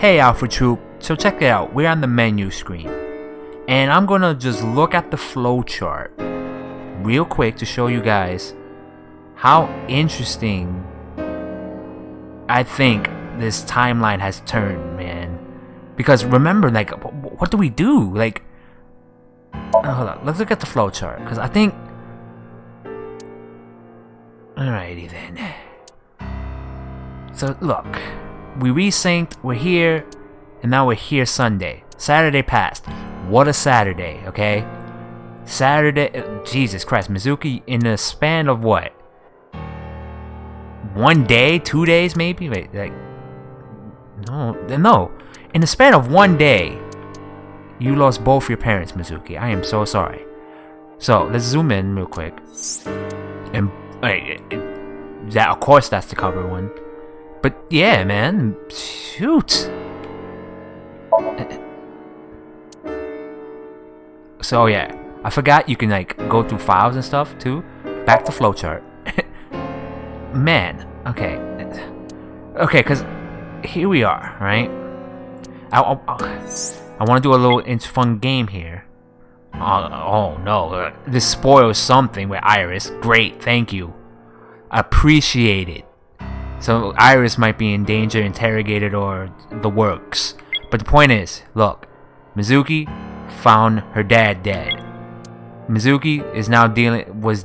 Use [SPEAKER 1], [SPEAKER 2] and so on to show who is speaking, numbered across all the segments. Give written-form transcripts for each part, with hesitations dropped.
[SPEAKER 1] Hey Alpha Troupe, so check it out, we're on the menu screen. And I'm gonna just look at the flowchart real quick to show you guys how interesting I think this timeline has turned, man. Because remember, like, what do we do? Like, hold on, let's look at the flowchart, because I think... Alrighty then. So look, we resynced, we're here, and now we're here Sunday. Saturday passed. What a Saturday, okay? Saturday, Jesus Christ, Mizuki, in the span of what? 1 day, 2 days maybe? Wait, like, no. In the span of 1 day, you lost both your parents, Mizuki. I am so sorry. So, let's zoom in real quick. And, that, of course, that's the cover one. But, yeah, man, shoot. So, yeah, I forgot you can, like, go through files and stuff, too. Back to flowchart. Man, okay, because here we are, right? I want to do a little fun game here. Oh no, this spoils something with Iris. Great, thank you. Appreciate it. So Iris might be in danger, interrogated, or the works. But the point is, look, Mizuki found her dad dead. Mizuki is now dealing with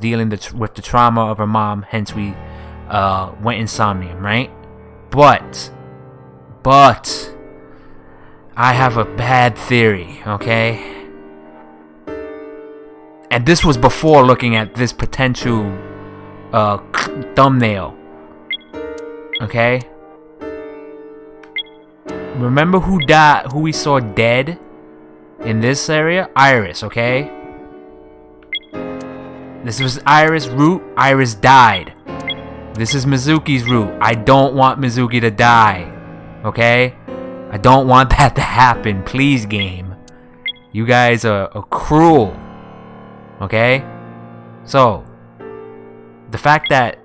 [SPEAKER 1] the trauma of her mom. Hence, we went in Somnium, right? But I have a bad theory, okay? And this was before looking at this potential thumbnail, okay? Remember who died? Who we saw dead in this area? Iris, okay? This was Iris' route. Iris died. This is Mizuki's route. I don't want Mizuki to die. Okay? I don't want that to happen. Please, game. You guys are cruel. Okay? So, the fact that,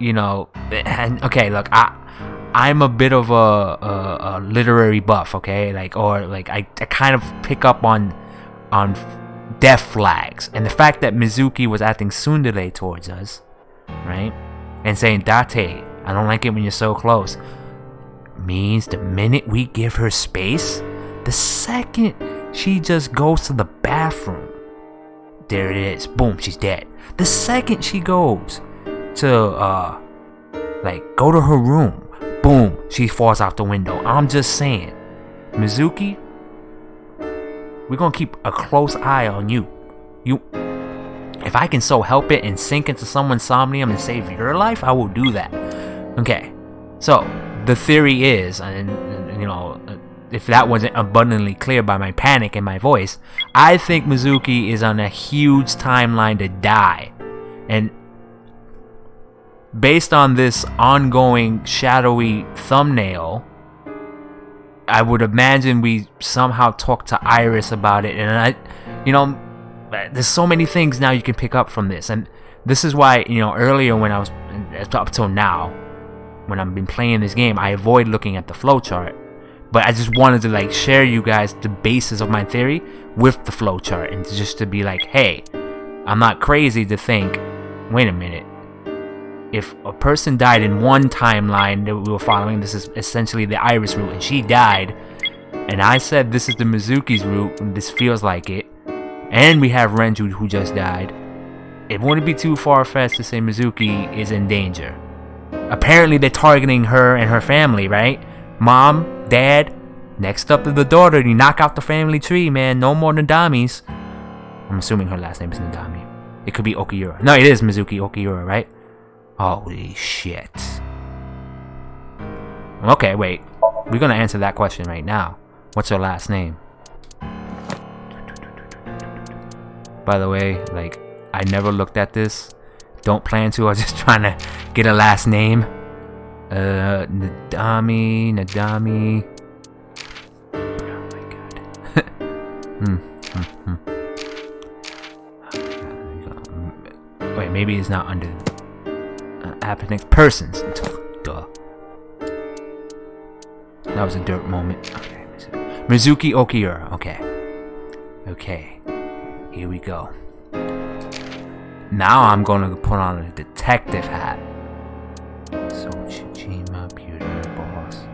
[SPEAKER 1] you know, and okay, look, I'm a bit of a literary buff, okay? Like, or like I kind of pick up on death flags, and the fact that Mizuki was acting tsundere towards us, right? And saying, Date, I don't like it when you're so close, means the minute we give her space, the second she just goes to the bathroom, there it is, boom, she's dead. The second she goes to, like, go to her room, boom, she falls out the window. I'm just saying, Mizuki, we're gonna keep a close eye on you. If I can so help it and sink into someone's somnium and save your life, I will do that. Okay, so the theory is, and you know, if that wasn't abundantly clear by my panic and my voice, I think Mizuki is on a huge timeline to die. And based on this ongoing shadowy thumbnail, I would imagine we somehow talk to Iris about it. And you know, there's so many things now you can pick up from this. And this is why, you know, earlier when I was, up till now, when I've been playing this game, I avoid looking at the flowchart. But I just wanted to, like, share you guys the basis of my theory with the flowchart, and just to be like, hey, I'm not crazy to think, wait a minute, if a person died in one timeline that we were following, this is essentially the Iris route, and she died, and I said this is the Mizuki's route, and this feels like it, and we have Renju who just died, it wouldn't be too far-fetched to say Mizuki is in danger. Apparently they're targeting her and her family, right? Mom, dad, next up to the daughter. You knock out the family tree, man. No more Nadamis. I'm assuming her last name is Nadami. It could be Okiura. No, it is Mizuki Okiura, right? Holy shit. Okay, wait. We're gonna answer that question right now. What's her last name? By the way, like, I never looked at this. Don't plan to. I was just trying to get a last name. Nadami. Oh my god. Wait, maybe it's not under appendix persons. Duh. That was a dirt moment. Okay. Mizuki Okiura. Okay. Okay. Here we go. Now I'm gonna put on a detective hat. So Chijima, Pewter, boss.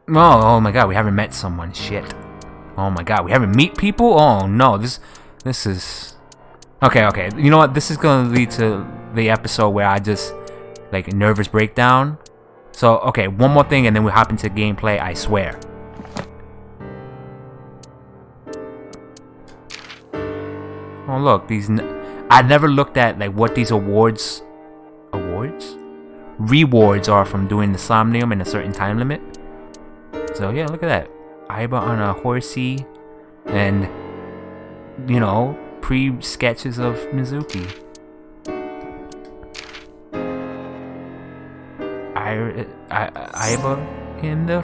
[SPEAKER 1] Oh my god, we haven't met someone. Shit. Oh my god, we haven't met people? Oh no, this is... Okay. You know what? This is gonna lead to the episode where I just, like, nervous breakdown. So, okay, one more thing and then we hop into gameplay, I swear. Oh look, these... I never looked at, like, what these rewards are from doing the Somnium in a certain time limit. So yeah, look at that. Aiba on a horsey, and you know, pre-sketches of Mizuki. Aiba in the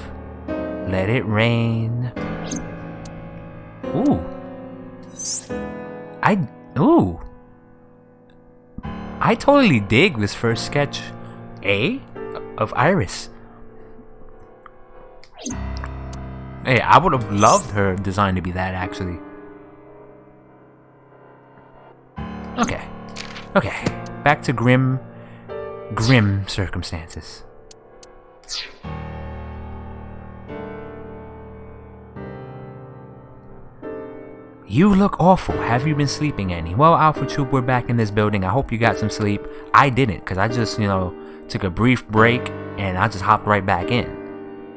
[SPEAKER 1] Let It Rain. Ooh. I totally dig this first sketch, of Iris. Hey, I would have loved her design to be that, actually. Okay. Back to grim circumstances. You look awful. Have you been sleeping any? Well, Alpha Troop, we're back in this building. I hope you got some sleep. I didn't, because I just, took a brief break and I just hopped right back in.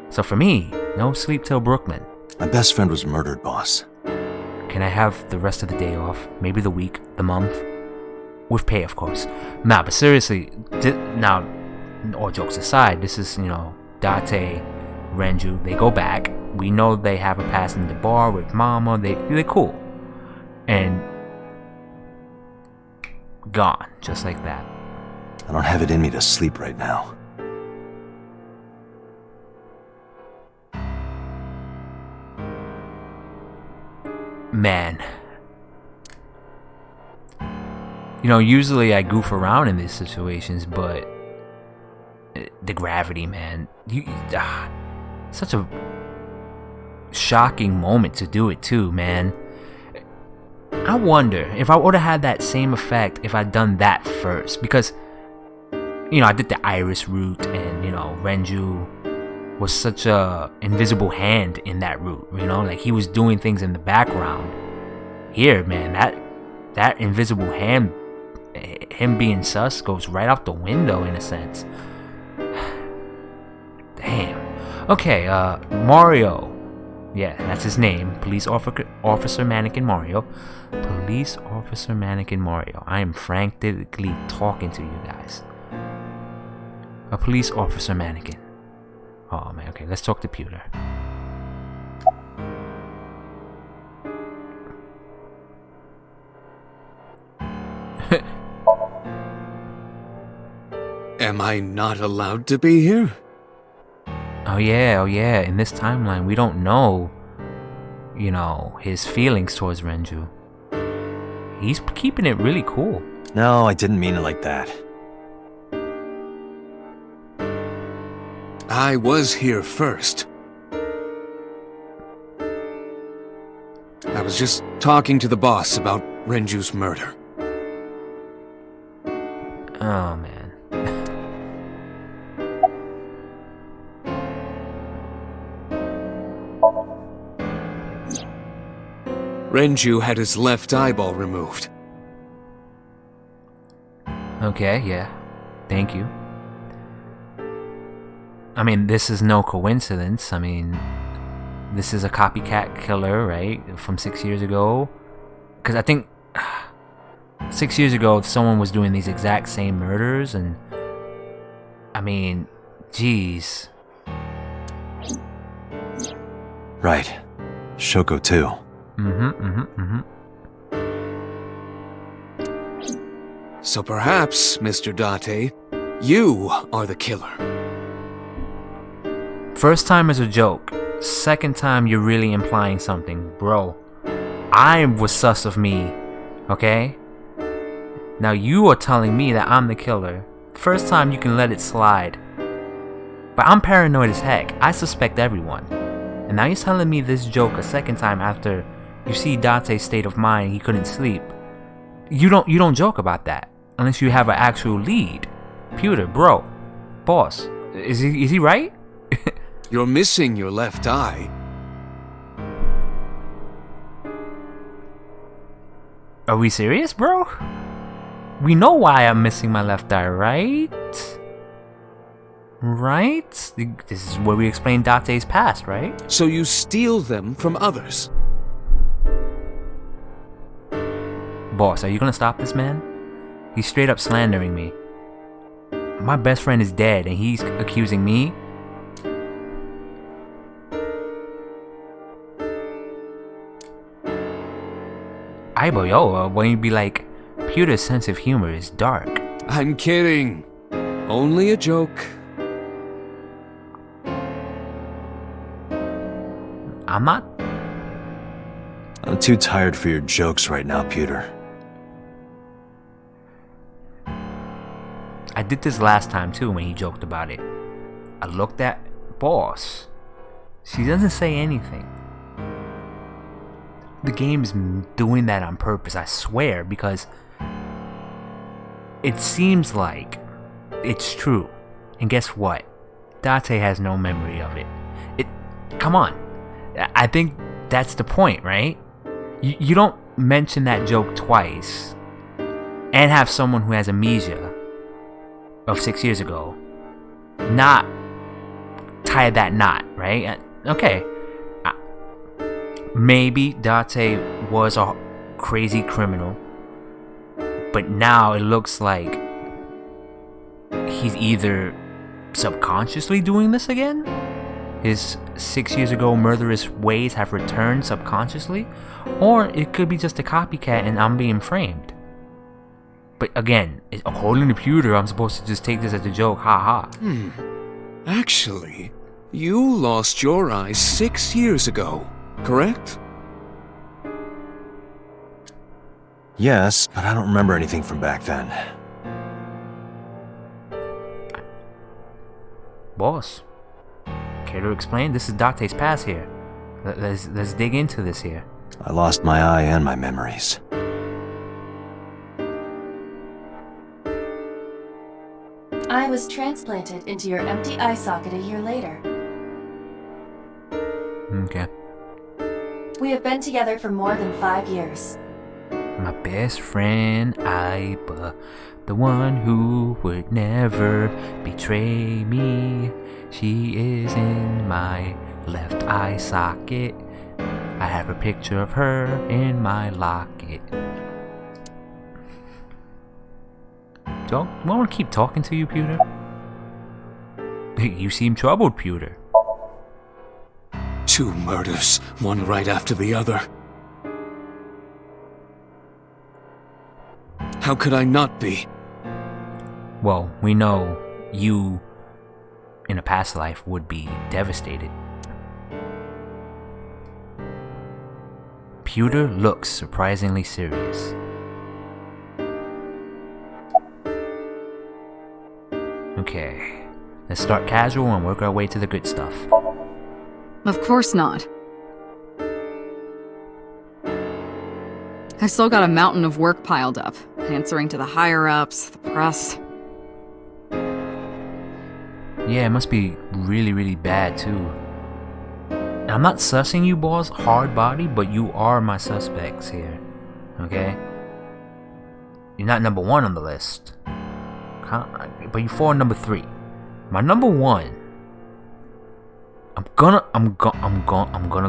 [SPEAKER 1] So for me, no sleep till Brooklyn.
[SPEAKER 2] My best friend was murdered, boss.
[SPEAKER 1] Can I have the rest of the day off? Maybe the week, the month? With pay, of course. Nah, but seriously, now, all jokes aside, this is, Date, Renju, they go back. We know they have a pass in the bar with Mama. They're cool. And gone, just like that.
[SPEAKER 2] I don't have it in me to sleep right now.
[SPEAKER 1] Man. Usually I goof around in these situations, but the gravity, man. Such a shocking moment to do it too, man. I wonder if I would have had that same effect if I'd done that first, because I did the Iris route, and Renju was such a invisible hand in that route, like he was doing things in the background. Here, man, that invisible hand, him being sus, goes right out the window in a sense. Damn. Okay, Mario. Yeah, that's his name. Police Officer Mannequin Mario. Police Officer Mannequin Mario. I am frantically talking to you guys. A Police Officer Mannequin. Oh man, okay, let's talk to Pewter.
[SPEAKER 3] Am I not allowed to be here?
[SPEAKER 1] Oh yeah, in this timeline we don't know, his feelings towards Renju. He's keeping it really cool.
[SPEAKER 2] No, I didn't mean it like that.
[SPEAKER 3] I was here first. I was just talking to the boss about Renju's murder.
[SPEAKER 1] Oh man.
[SPEAKER 3] Renju had his left eyeball removed.
[SPEAKER 1] Okay, yeah. Thank you. I mean, this is no coincidence. I mean, this is a copycat killer, right? From 6 years ago. Because I think 6 years ago, someone was doing these exact same murders, and I mean, geez.
[SPEAKER 2] Right. Shoko too.
[SPEAKER 3] So perhaps, Mr. Date, you are the killer.
[SPEAKER 1] First time is a joke. Second time, you're really implying something, bro. I was sus of me, okay? Now you are telling me that I'm the killer. First time you can let it slide. But I'm paranoid as heck. I suspect everyone. And now you're telling me this joke a second time after you see Date's state of mind, he couldn't sleep. You don't joke about that unless you have an actual lead. Pewter, bro, boss, is he right?
[SPEAKER 3] You're missing your left eye.
[SPEAKER 1] Are we serious, bro? We know why I'm missing my left eye, right? Right? This is where we explain Date's past, right?
[SPEAKER 3] So you steal them from others.
[SPEAKER 1] Boss, are you gonna stop this man? He's straight up slandering me. My best friend is dead and he's accusing me. Boyo, when you be like, Pewter's sense of humor is dark.
[SPEAKER 3] I'm kidding. Only a joke.
[SPEAKER 1] I'm not.
[SPEAKER 2] I'm too tired for your jokes right now, Pewter.
[SPEAKER 1] I did this last time too when he joked about it. I looked at boss. She doesn't say anything. The game's doing that on purpose, I swear, because it seems like it's true. And guess what? Date has no memory of it. Come on. I think that's the point, right? You don't mention that joke twice and have someone who has amnesia of 6 years ago not tie that knot, right? Okay. Maybe Date was a crazy criminal, but now it looks like he's either subconsciously doing this again. His 6 years ago murderous ways have returned subconsciously, or it could be just a copycat and I'm being framed. But again, according to Pewter, I'm supposed to just take this as a joke, haha.
[SPEAKER 3] Actually, you lost your eyes 6 years ago, correct?
[SPEAKER 2] Yes, but I don't remember anything from back then.
[SPEAKER 1] Boss, care to explain? This is Date's past here. Let's dig into this here.
[SPEAKER 2] I lost my eye and my memories.
[SPEAKER 4] I was transplanted into your empty eye socket a year later.
[SPEAKER 1] Okay.
[SPEAKER 4] We have been together for more than 5 years.
[SPEAKER 1] My best friend, Aiba, the one who would never betray me. She is in my left eye socket. I have a picture of her in my locket. Do I want to keep talking to you, Pewter? You seem troubled, Pewter.
[SPEAKER 3] 2 murders, one right after the other. How could I not be?
[SPEAKER 1] Well, we know you, in a past life, would be devastated. Pewter looks surprisingly serious. Okay, let's start casual and work our way to the good stuff.
[SPEAKER 5] Of course not. I've still got a mountain of work piled up, answering to the higher-ups, the press.
[SPEAKER 1] Yeah, it must be really, really bad too. And I'm not sussing you, boss, hard body, but you are my suspects here, okay? You're not number 1 on the list, but you fall number 3. My number 1. I'm gonna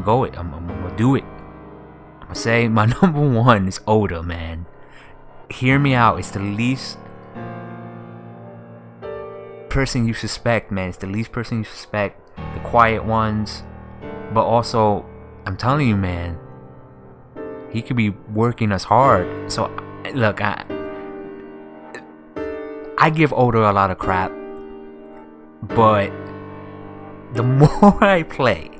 [SPEAKER 1] go it. I'm gonna do it. I'm gonna say my number 1 is Oda, man. Hear me out. It's the least person you suspect, man. It's the least person you suspect. The quiet ones. But also, I'm telling you, man, he could be working us hard. So, look, I give Oda a lot of crap. But the more I play,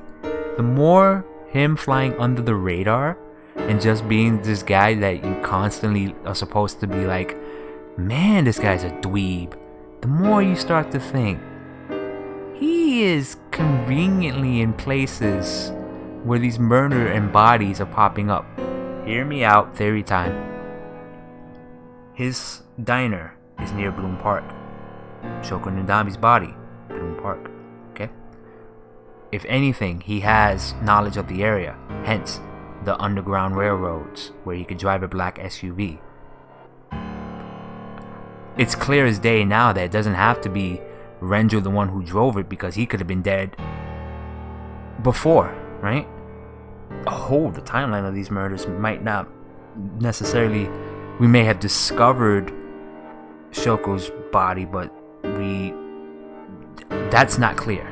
[SPEAKER 1] the more him flying under the radar and just being this guy that you constantly are supposed to be like, man, this guy's a dweeb, the more you start to think he is conveniently in places where these murder and bodies are popping up. Hear me out, theory time. His diner is near Bloom Park. Shoko Nandami's body, Bloom Park. Okay? If anything, he has knowledge of the area, hence the underground railroads where he could drive a black SUV. It's clear as day now that it doesn't have to be Renju the one who drove it, because he could have been dead before, right? Oh, the timeline of these murders might not necessarily... We may have discovered Shoko's body, but that's not clear.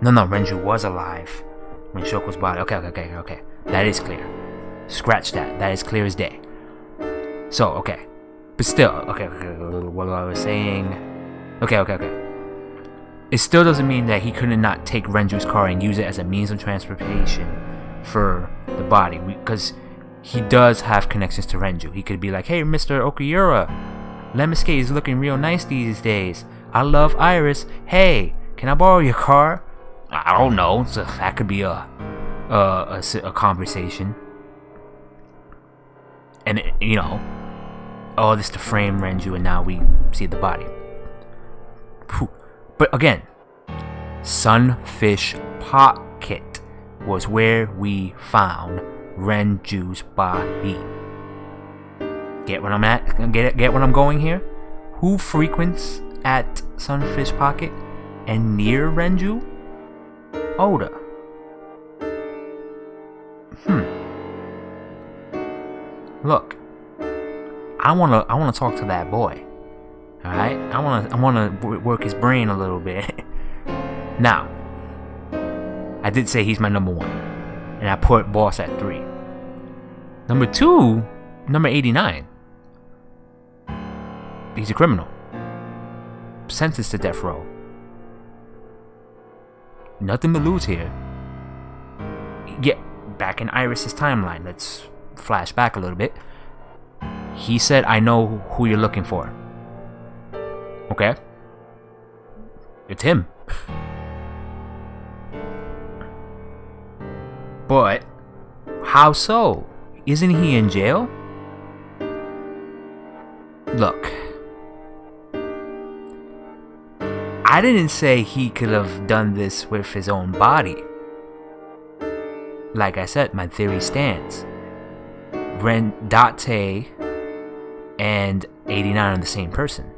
[SPEAKER 1] No, Renju was alive when Shoko's body... Okay. That is clear. Scratch that. That is clear as day. So, okay. But still, okay, what I was saying... Okay. It still doesn't mean that he couldn't not take Renju's car and use it as a means of transportation for the body, because he does have connections to Renju. He could be like, hey, Mr. Okuyura, Lemon is looking real nice these days. I love Iris. Hey, can I borrow your car? I don't know. So that could be a conversation. And, this to frame Renju, and now we see the body. But again, Sunfish Pocket was where we found Renju's body. Get what I'm at? Get what I'm going here? Who frequents at Sunfish Pocket and near Renju? Oda. Look, I wanna talk to that boy. All right, I wanna work his brain a little bit. Now, I did say he's my number 1, and I put Boss at 3. Number 2, number 89. He's a criminal, sentenced to death row. Nothing to lose here. Yeah, back in Iris's timeline. Let's flash back a little bit. He said, "I know who you're looking for." Okay, it's him. But how so? Isn't he in jail? Look, I didn't say he could have done this with his own body. Like I said, my theory stands. Date and 89 are the same person.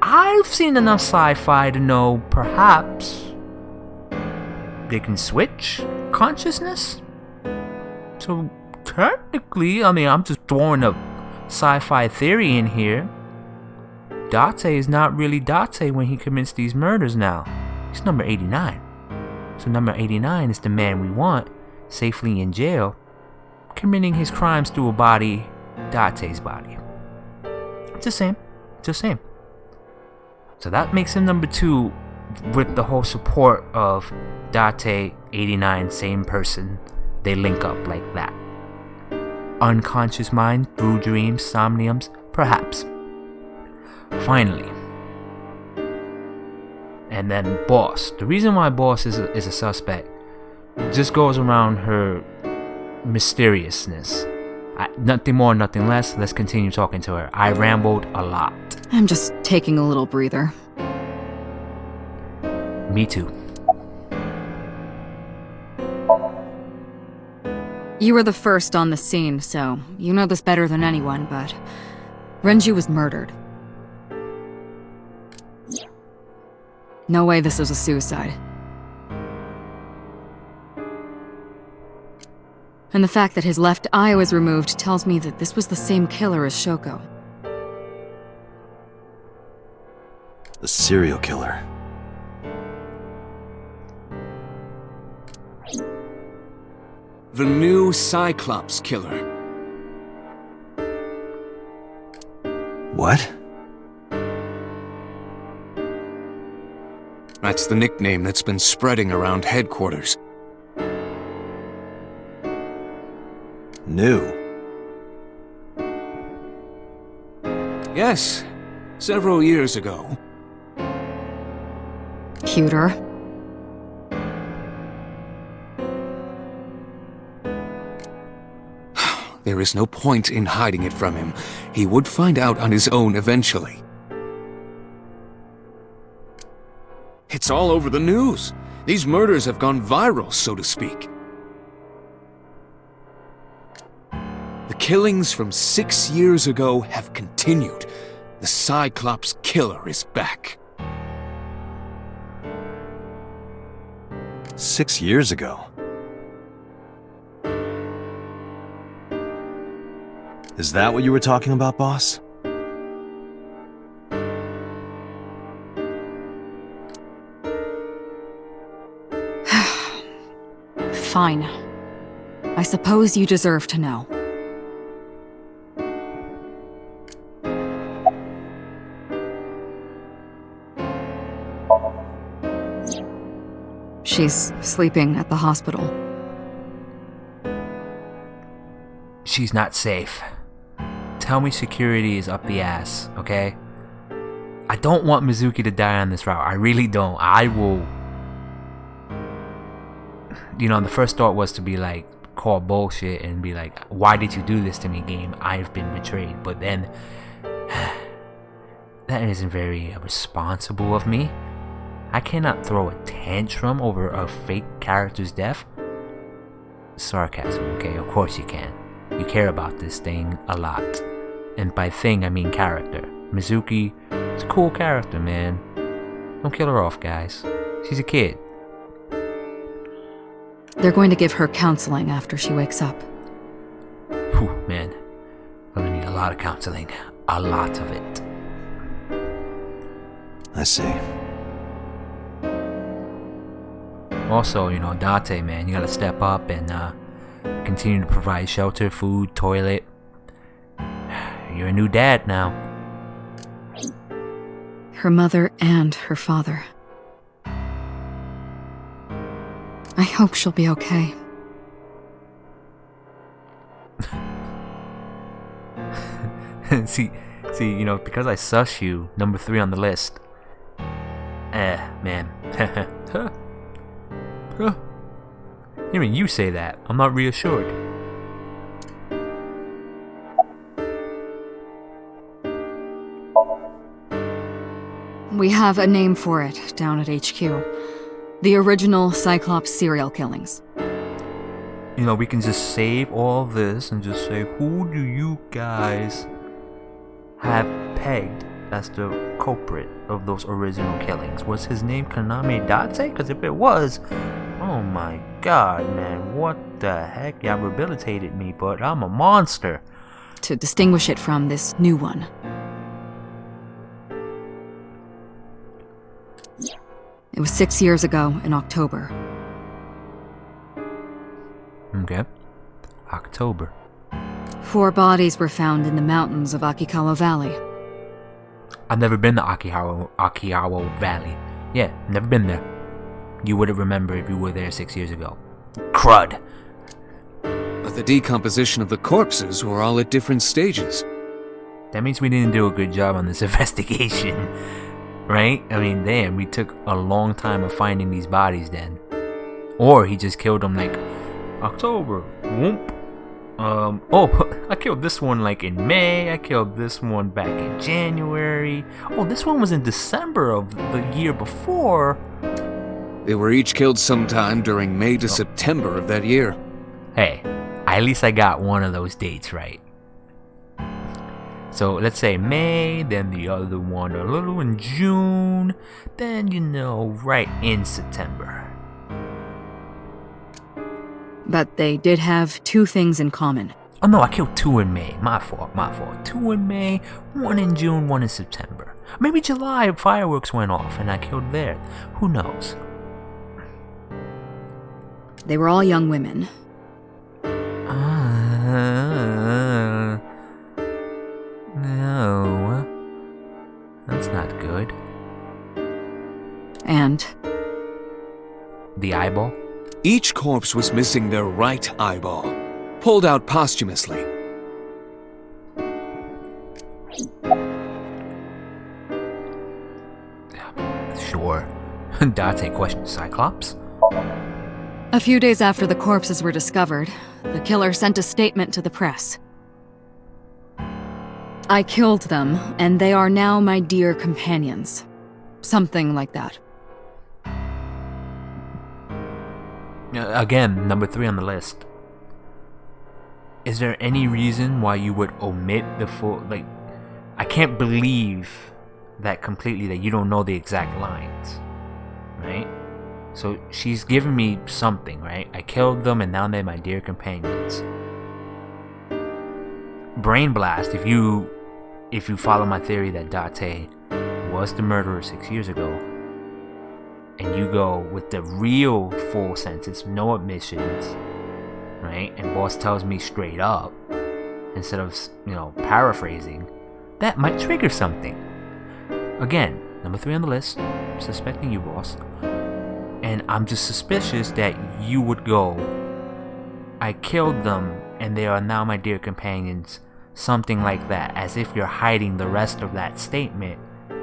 [SPEAKER 1] I've seen enough sci-fi to know perhaps they can switch consciousness. So technically, I'm just throwing a sci-fi theory in here. Date is not really Date when he commits these murders now. He's number 89. So number 89 is the man we want, safely in jail, committing his crimes through a body, Date's body. Just saying. So that makes him number 2 with the whole support of Date, 89, same person. They link up like that. Unconscious mind, through dreams, somniums, perhaps. Finally. And then Boss. The reason why Boss is a suspect just goes around her mysteriousness. Nothing more, nothing less. Let's continue talking to her. I rambled a lot.
[SPEAKER 5] I'm just taking a little breather.
[SPEAKER 1] Me too.
[SPEAKER 5] You were the first on the scene, so you know this better than anyone, but Renju was murdered. No way this was a suicide. And the fact that his left eye was removed tells me that this was the same killer as Shoko.
[SPEAKER 2] The serial killer.
[SPEAKER 3] The new Cyclops killer.
[SPEAKER 2] What?
[SPEAKER 3] That's the nickname that's been spreading around headquarters.
[SPEAKER 2] new.
[SPEAKER 3] Yes, several years ago.
[SPEAKER 5] Pewter.
[SPEAKER 3] There is no point in hiding it from him. He would find out on his own eventually. It's all over the news. These murders have gone viral, so to speak. The killings from 6 years ago have continued. The Cyclops killer is back.
[SPEAKER 2] 6 years ago. Is that what you were talking about, boss?
[SPEAKER 5] Fine. I suppose you deserve to know. She's sleeping at the hospital.
[SPEAKER 1] She's not safe. Tell me security is up the ass, okay? I don't want Mizuki to die on this route. I really don't. I will... You know, the first thought was to be like, call bullshit and be like, why did you do this to me, game? I've been betrayed. But then... that isn't very responsible of me. I cannot throw a tantrum over a fake character's death. Sarcasm, okay? Of course you can. You care about this thing a lot. And by thing, I mean character. Mizuki is a cool character, man. Don't kill her off, guys. She's a kid.
[SPEAKER 5] They're going to give her counseling after she wakes up.
[SPEAKER 1] Whew, man. Gonna need a lot of counseling. A lot of it.
[SPEAKER 2] I see.
[SPEAKER 1] Also, you know, Date, man, you gotta step up and continue to provide shelter, food, toilet. You're a new dad now.
[SPEAKER 5] Her mother and her father. I hope she'll be okay.
[SPEAKER 1] see, you know, because I suss you, number 3 on the list. Man. Hearing you say that, I'm not reassured.
[SPEAKER 5] We have a name for it down at HQ. The original Cyclops serial killings.
[SPEAKER 1] You know, we can just save all this and just say, who do you guys have pegged as the culprit of those original killings? Was his name Kagami Date? Because if it was, oh my god, man, what the heck? Y'all rehabilitated me, but I'm a monster.
[SPEAKER 5] To distinguish it from this new one. It was 6 years ago in October.
[SPEAKER 1] Okay. October.
[SPEAKER 5] 4 bodies were found in the mountains of Akikawa Valley.
[SPEAKER 1] I've never been to Akikawa Valley. Yeah, never been there. You wouldn't remember if you were there 6 years ago. Crud.
[SPEAKER 3] But the decomposition of the corpses were all at different stages.
[SPEAKER 1] That means we didn't do a good job on this investigation. Right? I mean, damn, we took a long time of finding these bodies then. Or he just killed them like October. Whoop. I killed this one like in May. I killed this one back in January. Oh, this one was in December of the year before.
[SPEAKER 3] They were each killed sometime during May to September of that year.
[SPEAKER 1] Hey, at least I got one of those dates right. So let's say May, then the other one a little in June, then, you know, right in September.
[SPEAKER 5] But they did have 2 things in common.
[SPEAKER 1] Oh no, I killed 2 in May. My fault. 2 in May, 1 in June, 1 in September. Maybe July fireworks went off and I killed there. Who knows?
[SPEAKER 5] They were all young women.
[SPEAKER 1] No. That's not good.
[SPEAKER 5] And?
[SPEAKER 1] The eyeball?
[SPEAKER 3] Each corpse was missing their right eyeball. pulled out posthumously.
[SPEAKER 1] Sure. Date questioned Cyclops.
[SPEAKER 5] A few days after the corpses were discovered, the killer sent a statement to the press. I killed them, and they are now my dear companions. Something like that.
[SPEAKER 1] Again, number 3 on the list. Is there any reason why you would omit the full... Like, I can't believe that completely, that you don't know the exact lines. Right? So she's giving me something, right? I killed them and now they're my dear companions. Brain blast, if you follow my theory that Date was the murderer 6 years ago, and you go with the real full sentence, no omissions, right? And boss tells me straight up, instead of, paraphrasing, that might trigger something. Again, number 3 on the list, suspecting you, boss. And I'm just suspicious that you would go, I killed them and they are now my dear companions. Something like that, as if you're hiding the rest of that statement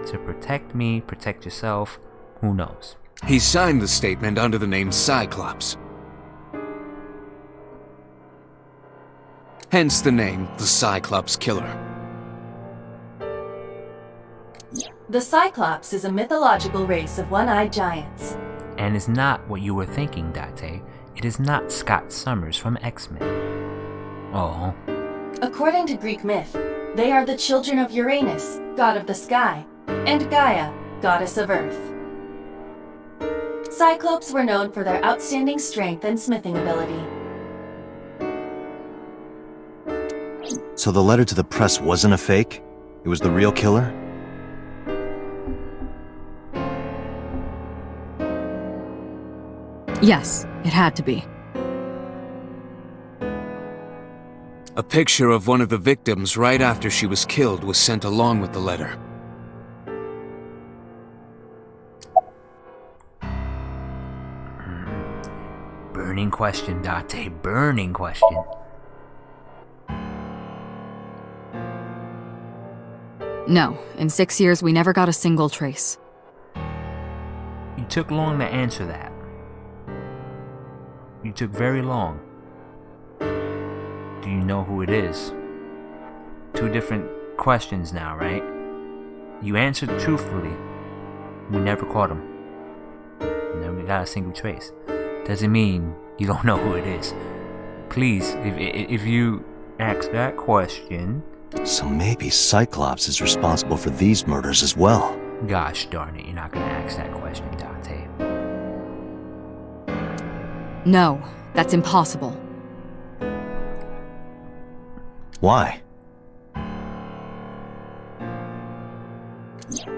[SPEAKER 1] to protect me, protect yourself, who knows.
[SPEAKER 3] He signed the statement under the name Cyclops. Hence the name the Cyclops Killer.
[SPEAKER 4] The Cyclops is a mythological race of one-eyed giants.
[SPEAKER 1] And is not what you were thinking, Date. It is not Scott Summers from X-Men. Oh.
[SPEAKER 4] According to Greek myth, they are the children of Uranus, god of the sky, and Gaia, goddess of earth. Cyclopes were known for their outstanding strength and smithing ability.
[SPEAKER 2] So the letter to the press wasn't a fake? It was the real killer?
[SPEAKER 5] Yes, it had to be.
[SPEAKER 3] A picture of one of the victims right after she was killed was sent along with the letter.
[SPEAKER 1] Burning question, Date. Burning question.
[SPEAKER 5] No, in 6 years we never got a single trace.
[SPEAKER 1] You took long to answer that. You took very long. Do you know who it is? 2 different questions now, right? You answered truthfully. We never caught him. Never got a single trace. Doesn't mean you don't know who it is. Please, if you ask that question...
[SPEAKER 2] So maybe Cyclops is responsible for these murders as well.
[SPEAKER 1] Gosh darn it, you're not gonna ask that question, Date.
[SPEAKER 5] No, that's impossible.
[SPEAKER 2] Why?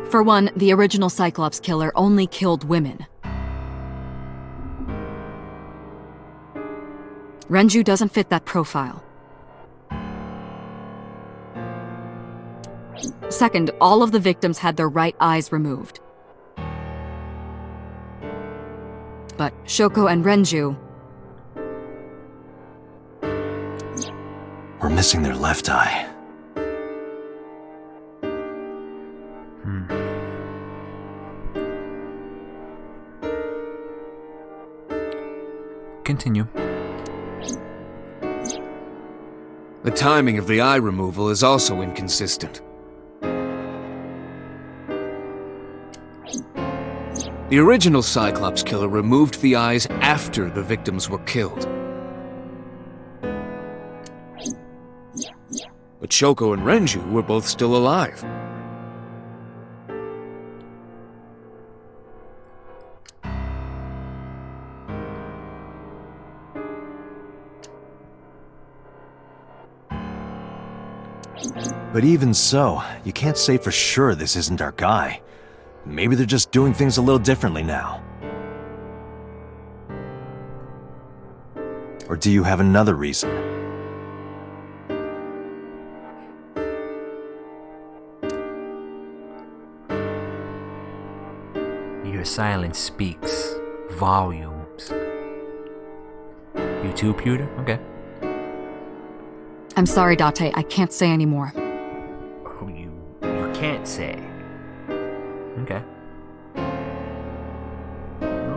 [SPEAKER 5] For one, the original Cyclops killer only killed women. Renju doesn't fit that profile. Second, all of the victims had their right eyes removed. But Shoko and Renju...
[SPEAKER 2] We're missing their left eye.
[SPEAKER 1] Continue.
[SPEAKER 3] The timing of the eye removal is also inconsistent. The original Cyclops killer removed the eyes after the victims were killed. But Shoko and Renju were both still alive.
[SPEAKER 2] But even so, you can't say for sure this isn't our guy. Maybe they're just doing things a little differently now. Or do you have another reason?
[SPEAKER 1] Your silence speaks volumes. You too, Pewter? Okay.
[SPEAKER 5] I'm sorry, Date. I can't say anymore.
[SPEAKER 1] Oh, you can't say. Okay.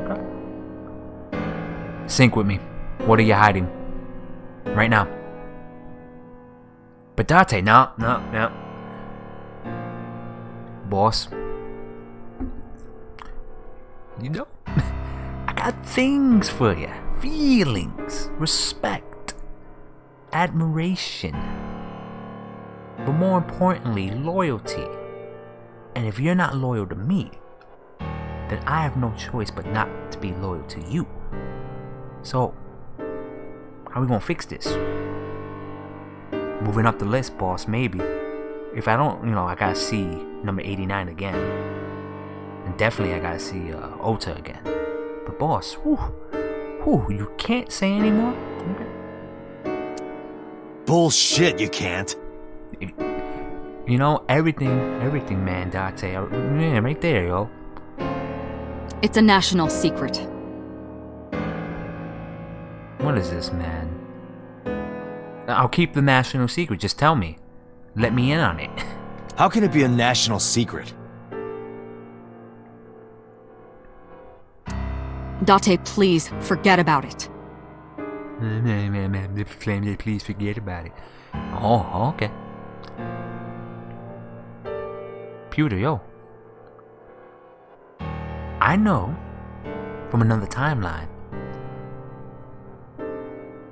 [SPEAKER 1] Okay. Sync with me. What are you hiding? Right now. But Date, no. Boss. You know, I got things for you. Feelings, respect, admiration. But more importantly, loyalty. And if you're not loyal to me, then I have no choice but not to be loyal to you. So, how we gonna fix this? Moving up the list, boss, maybe. If I don't, I gotta see number 89 again. And definitely I gotta see Ota again. But boss, you can't say anymore? Okay.
[SPEAKER 2] Bullshit, you can't.
[SPEAKER 1] Everything, man, Date. Yeah, right there, yo.
[SPEAKER 5] It's a national secret.
[SPEAKER 1] What is this, man? I'll keep the national secret, just tell me. Let me in on it.
[SPEAKER 2] How can it be a national secret?
[SPEAKER 5] Date, please, forget about it.
[SPEAKER 1] Please forget about it. Oh, okay. Pewter, yo. I know from another timeline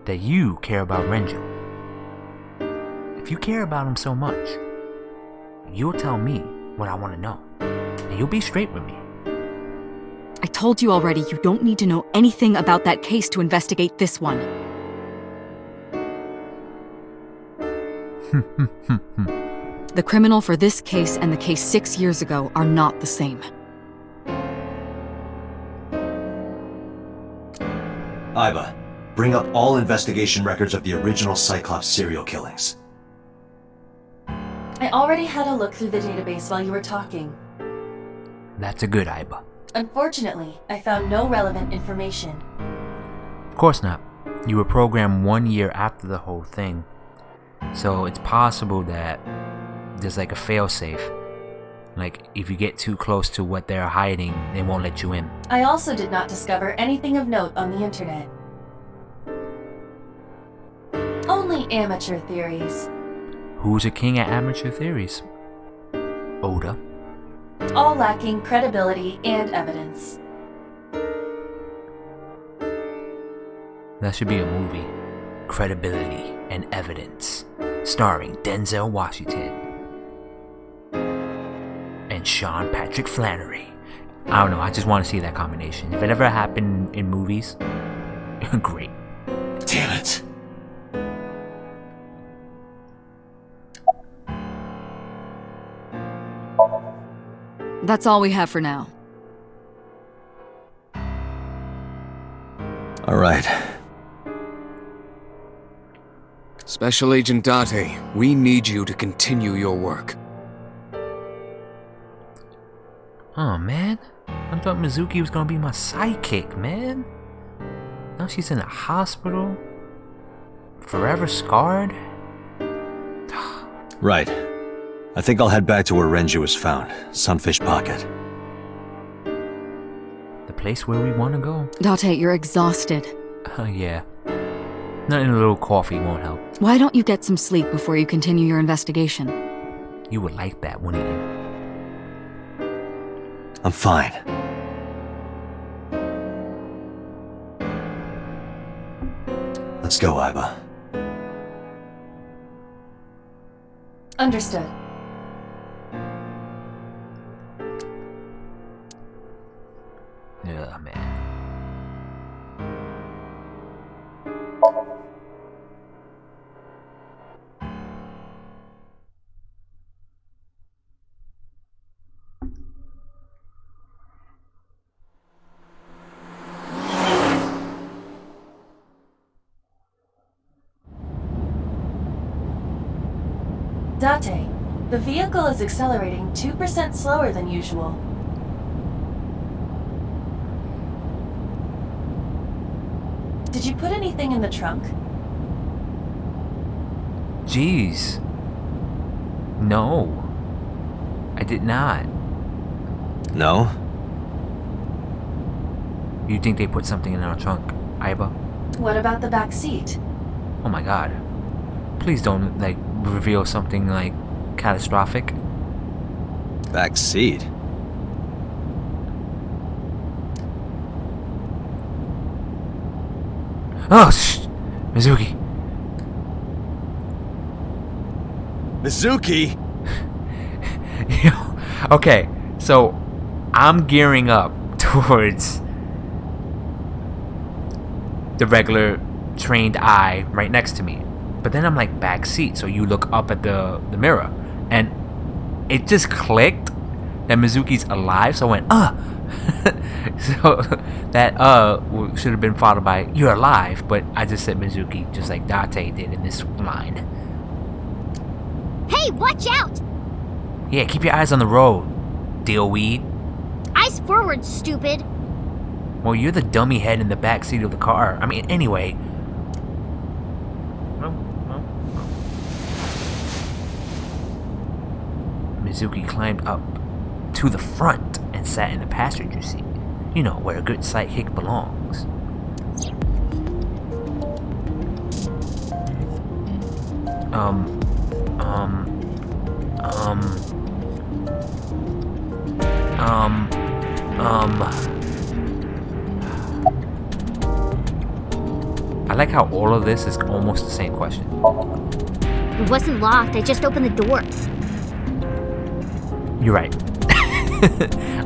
[SPEAKER 1] that you care about Renju. If you care about him so much, you'll tell me what I want to know. And you'll be straight with me.
[SPEAKER 5] I told you already, you don't need to know anything about that case to investigate this one. The criminal for this case and the case 6 years ago are not the same.
[SPEAKER 2] Aiba, bring up all investigation records of the original Cyclops serial killings.
[SPEAKER 4] I already had a look through the database while you were talking.
[SPEAKER 1] That's a good Aiba.
[SPEAKER 4] Unfortunately, I found no relevant information.
[SPEAKER 1] Of course not. You were programmed 1 year after the whole thing. So it's possible that there's like a failsafe. Like, if you get too close to what they're hiding, they won't let you in.
[SPEAKER 4] I also did not discover anything of note on the internet. Only amateur theories.
[SPEAKER 1] Who's a king at amateur theories? Oda.
[SPEAKER 4] All lacking credibility and evidence.
[SPEAKER 1] That should be a movie. Credibility and Evidence. Starring Denzel Washington. And Sean Patrick Flannery. I don't know, I just want to see that combination. If it ever happened in movies, great.
[SPEAKER 2] Damn it.
[SPEAKER 5] That's all we have for now.
[SPEAKER 2] All right.
[SPEAKER 3] Special Agent Date, we need you to continue your work.
[SPEAKER 1] Oh man, I thought Mizuki was gonna be my sidekick, man. Now she's in a hospital, forever scarred.
[SPEAKER 2] Right. I think I'll head back to where Renju was found, Sunfish Pocket.
[SPEAKER 1] The place where we want to go.
[SPEAKER 5] Date, you're exhausted.
[SPEAKER 1] Yeah. Nothing a little coffee won't help.
[SPEAKER 5] Why don't you get some sleep before you continue your investigation?
[SPEAKER 1] You would like that, wouldn't you?
[SPEAKER 2] I'm fine. Let's go, Aiba.
[SPEAKER 4] Understood.
[SPEAKER 1] Yeah, man.
[SPEAKER 4] Date, the vehicle is accelerating 2% slower than usual. Did you put anything in the trunk?
[SPEAKER 1] Jeez. No. I did not.
[SPEAKER 2] No?
[SPEAKER 1] You think they put something in our trunk, Iba?
[SPEAKER 4] What about the back seat?
[SPEAKER 1] Oh my god. Please don't, like, reveal something, like, catastrophic.
[SPEAKER 2] Back seat.
[SPEAKER 1] Oh, shh! Mizuki.
[SPEAKER 2] Mizuki!
[SPEAKER 1] Okay, so I'm gearing up towards the regular trained eye right next to me. But then I'm like back seat, so you look up at the mirror. And it just clicked that Mizuki's alive, so I went, So that should have been followed by "you're alive," but I just said Mizuki, just like Date did in this line.
[SPEAKER 6] Hey, watch out!
[SPEAKER 1] Yeah, keep your eyes on the road, dillweed.
[SPEAKER 6] Eyes forward, stupid.
[SPEAKER 1] Well, you're the dummy head in the back seat of the car. I mean, anyway. Mizuki climbed up to the front and sat in the passenger seat. You know, where a good sidekick belongs. I like how all of this is almost the same question.
[SPEAKER 6] It wasn't locked, I just opened the door.
[SPEAKER 1] You're right.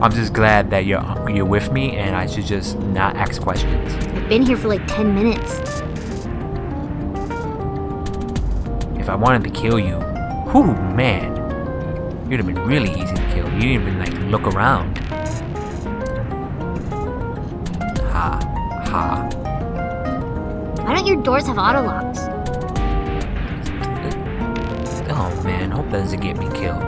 [SPEAKER 1] I'm just glad that you're with me, and I should just not ask questions.
[SPEAKER 6] I've been here for like 10 minutes.
[SPEAKER 1] If I wanted to kill you, whew, man, you'd have been really easy to kill. You didn't even like look around. Ha, ha.
[SPEAKER 6] Why don't your doors have auto locks?
[SPEAKER 1] Oh man, hope that doesn't get me killed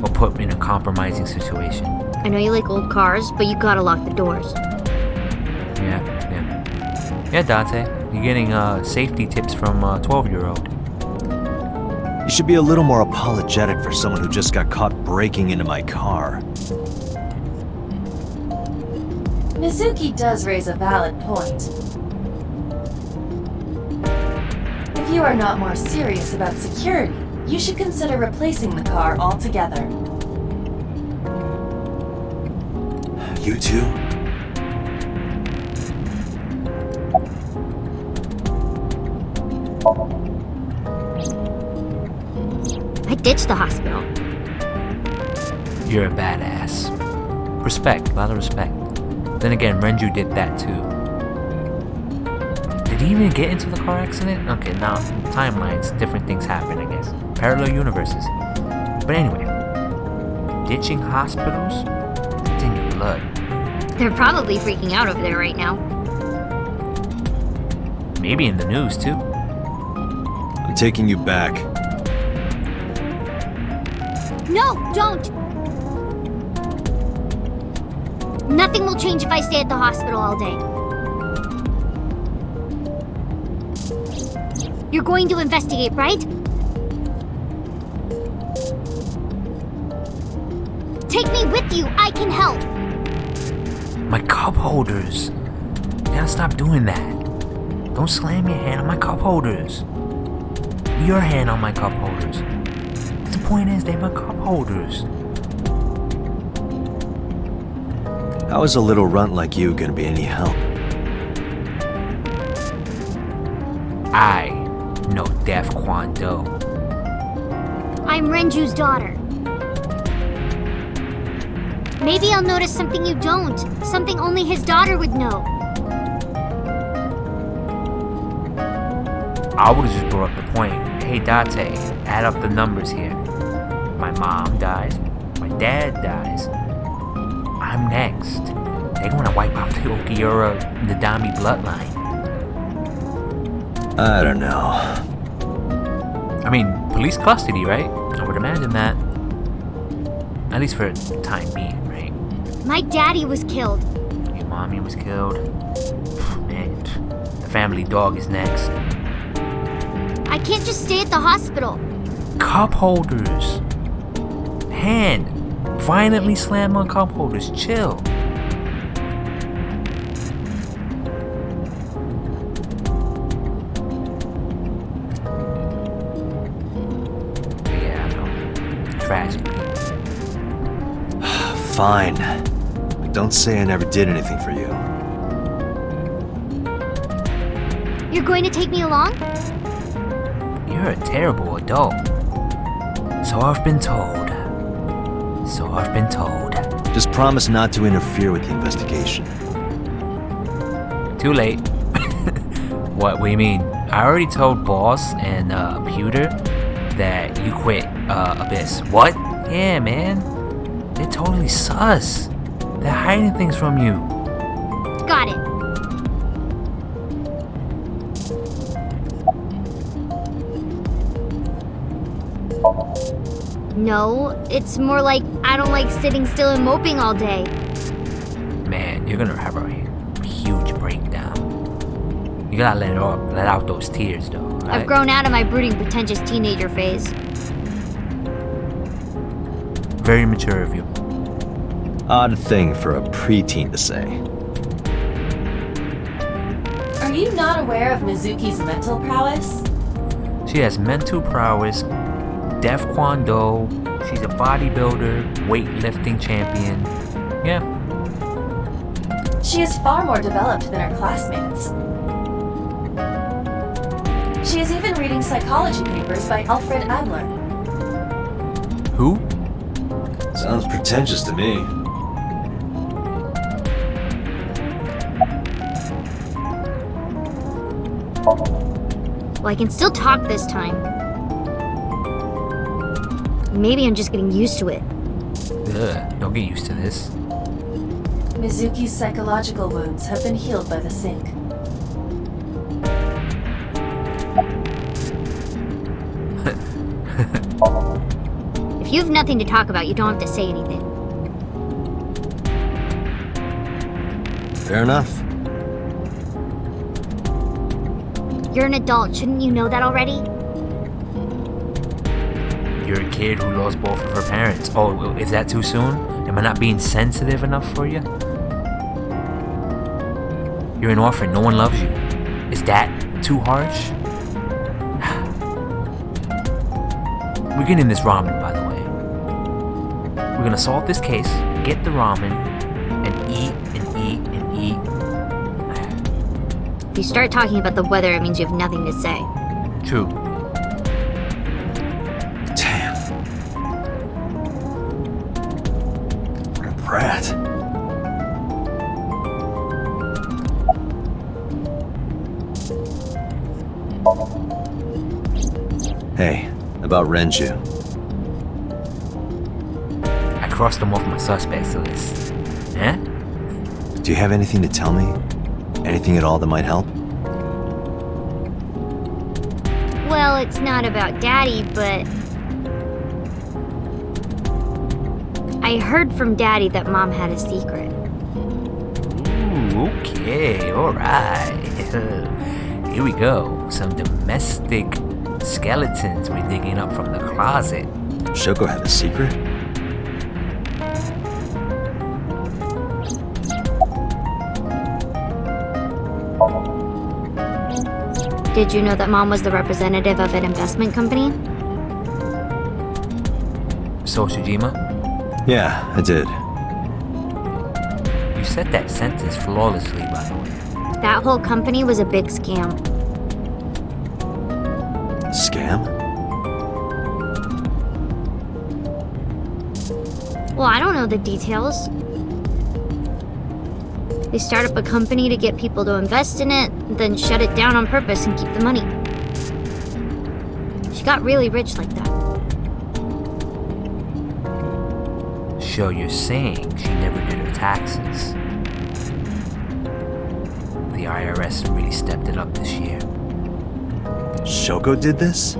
[SPEAKER 1] or put me in a compromising situation.
[SPEAKER 6] I know you like old cars, but you gotta lock the doors.
[SPEAKER 1] Yeah, Date, you're getting safety tips from a 12-year-old.
[SPEAKER 2] You should be a little more apologetic for someone who just got caught breaking into my car.
[SPEAKER 4] Mizuki does raise a valid point. If you are not more serious about security, you should consider replacing the car altogether.
[SPEAKER 2] You too?
[SPEAKER 6] I ditched the hospital.
[SPEAKER 1] You're a badass. Respect, a lot of respect. Then again, Renju did that too. Did he even get into the car accident? Okay, now timelines, different things happen, I guess. Parallel universes. But anyway, ditching hospitals? It's in your blood.
[SPEAKER 6] They're probably freaking out over there right now.
[SPEAKER 1] Maybe in the news too.
[SPEAKER 2] I'm taking you back.
[SPEAKER 6] No, don't! Nothing will change if I stay at the hospital all day. You're going to investigate, right? Take me with you, I can help!
[SPEAKER 1] My cup holders. You gotta stop doing that. Don't slam your hand on my cup holders. Your hand on my cup holders. The point is, they're my cup holders.
[SPEAKER 2] How is a little runt like you gonna be any help?
[SPEAKER 1] I know Deaf Kwon Do.
[SPEAKER 6] I'm Renju's daughter. Maybe I'll notice something you don't. Something only his daughter would know.
[SPEAKER 1] I would've just brought up the point. Hey Date, add up the numbers here. My mom dies. My dad dies. I'm next. They're gonna wipe out the Okiura Nadami bloodline.
[SPEAKER 2] I don't know.
[SPEAKER 1] I mean, police custody, right? I would imagine that. At least for the time being, right?
[SPEAKER 6] My daddy was killed.
[SPEAKER 1] Your mommy was killed. Man, the family dog is next.
[SPEAKER 6] I can't just stay at the hospital.
[SPEAKER 1] Cup holders. Hand. Violently slam on cup holders. Chill. Yeah, I know. Tragic.
[SPEAKER 2] Fine. But don't say I never did anything for you.
[SPEAKER 6] You're going to take me along?
[SPEAKER 1] You're a terrible adult. So I've been told. So I've been told.
[SPEAKER 2] Just promise not to interfere with the investigation.
[SPEAKER 1] Too late. What do you mean? I already told Boss and Pewter that you quit Abyss. What? Yeah, man. They're totally sus. They're hiding things from you.
[SPEAKER 6] Got it. No, it's more like I don't like sitting still and moping all day.
[SPEAKER 1] Man, you're gonna have a huge breakdown. You gotta let out those tears, though. Right?
[SPEAKER 6] I've grown out of my brooding, pretentious teenager phase.
[SPEAKER 1] Very mature of you.
[SPEAKER 2] Odd thing for a preteen to say.
[SPEAKER 4] Are you not aware of Mizuki's mental prowess?
[SPEAKER 1] She has mental prowess, Def Kwon-do. She's a bodybuilder, weightlifting champion. Yeah.
[SPEAKER 4] She is far more developed than her classmates. She is even reading psychology papers by Alfred Adler.
[SPEAKER 1] Who?
[SPEAKER 2] Sounds pretentious to me.
[SPEAKER 6] Well, I can still talk this time. Maybe I'm just getting used to it.
[SPEAKER 1] Ugh, don't get used to this.
[SPEAKER 4] Mizuki's psychological wounds have been healed by the sink.
[SPEAKER 6] If you have nothing to talk about, you don't have to say anything.
[SPEAKER 2] Fair enough.
[SPEAKER 6] You're an adult, shouldn't you know that already?
[SPEAKER 1] You're a kid who lost both of her parents. Oh, is that too soon? Am I not being sensitive enough for you? You're an orphan. No one loves you. Is that too harsh? We're getting this ramen, by the way. We're gonna solve this case, get the ramen, and eat and eat and eat.
[SPEAKER 6] If you start talking about the weather, it means you have nothing to say.
[SPEAKER 1] True.
[SPEAKER 2] Damn. What a brat. Hey, about Renju.
[SPEAKER 1] I crossed them off my suspects list. Eh?
[SPEAKER 2] Do you have anything to tell me? Anything at all that might help?
[SPEAKER 6] Well, it's not about Daddy, but... I heard from Daddy that Mom had a secret.
[SPEAKER 1] Ooh, okay, alright. Here we go. Some domestic skeletons we're digging up from the closet.
[SPEAKER 2] Shoko had a secret?
[SPEAKER 6] Did you know that Mom was the representative of an investment company?
[SPEAKER 1] So, Shijima,
[SPEAKER 2] Yeah, I did.
[SPEAKER 1] you said that sentence flawlessly, by the way.
[SPEAKER 6] That whole company was a big scam.
[SPEAKER 2] Scam?
[SPEAKER 6] Well, I don't know the details. They start up a company to get people to invest in it, then shut it down on purpose and keep the money. She got really rich like that.
[SPEAKER 1] So you're saying she never did her taxes? The IRS really stepped it up this year.
[SPEAKER 2] Shoko did this?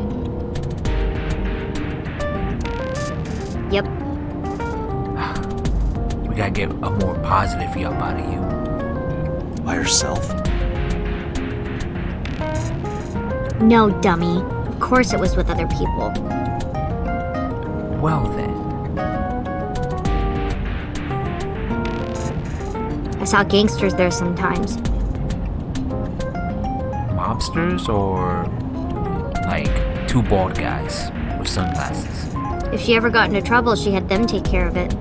[SPEAKER 6] Yep.
[SPEAKER 1] We gotta get a more positive yup out of you.
[SPEAKER 2] By herself?
[SPEAKER 6] No, dummy. course it was with other people.
[SPEAKER 1] Well then.
[SPEAKER 6] I saw gangsters there sometimes.
[SPEAKER 1] Mobsters or like two bald guys with sunglasses?
[SPEAKER 6] If she ever got into trouble, she had them take care of it.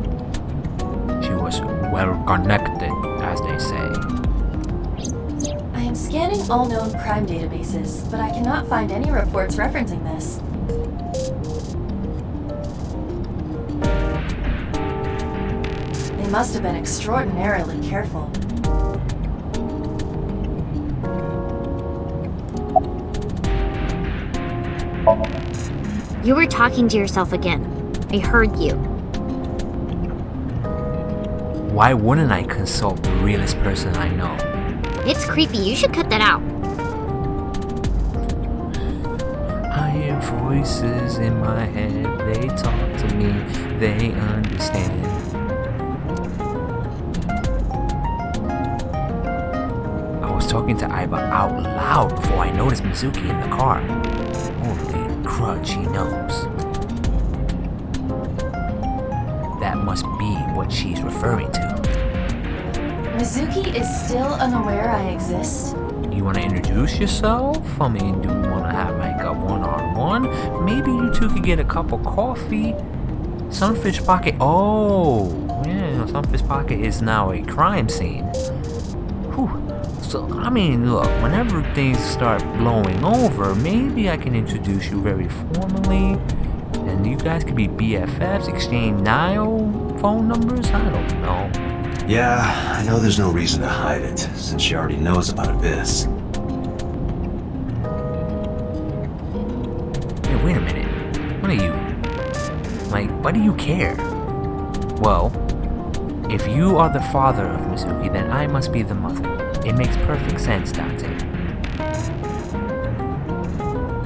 [SPEAKER 1] She was well connected, as they say.
[SPEAKER 4] I am scanning all known crime databases, but I cannot find any reports referencing this. They must have been extraordinarily careful.
[SPEAKER 6] You were talking to yourself again. I heard you.
[SPEAKER 1] Why wouldn't I consult the realest person I know?
[SPEAKER 6] It's creepy. You should cut that out.
[SPEAKER 1] I hear voices in my head. They talk to me. They understand. I was talking to Aiba out loud before I noticed Mizuki in the car. Holy crud, she knows. That must be what she's referring to.
[SPEAKER 4] Mizuki is still unaware I exist?
[SPEAKER 1] You want to introduce yourself? I mean, do you want to have like a one-on-one? Maybe you two could get a cup of coffee. Sunfish Pocket. Oh, yeah, Sunfish Pocket is now a crime scene. Whew. So, I mean, look, whenever things start blowing over, maybe I can introduce you very formally. And you guys could be BFFs, exchange Nile phone numbers? I don't know.
[SPEAKER 2] Yeah, I know there's no reason to hide it, since she already knows about Abyss.
[SPEAKER 1] Hey, wait a minute. What are you? Like, why do you care? Well, if you are the father of Mizuki, then I must be the mother. It makes perfect sense, Dante.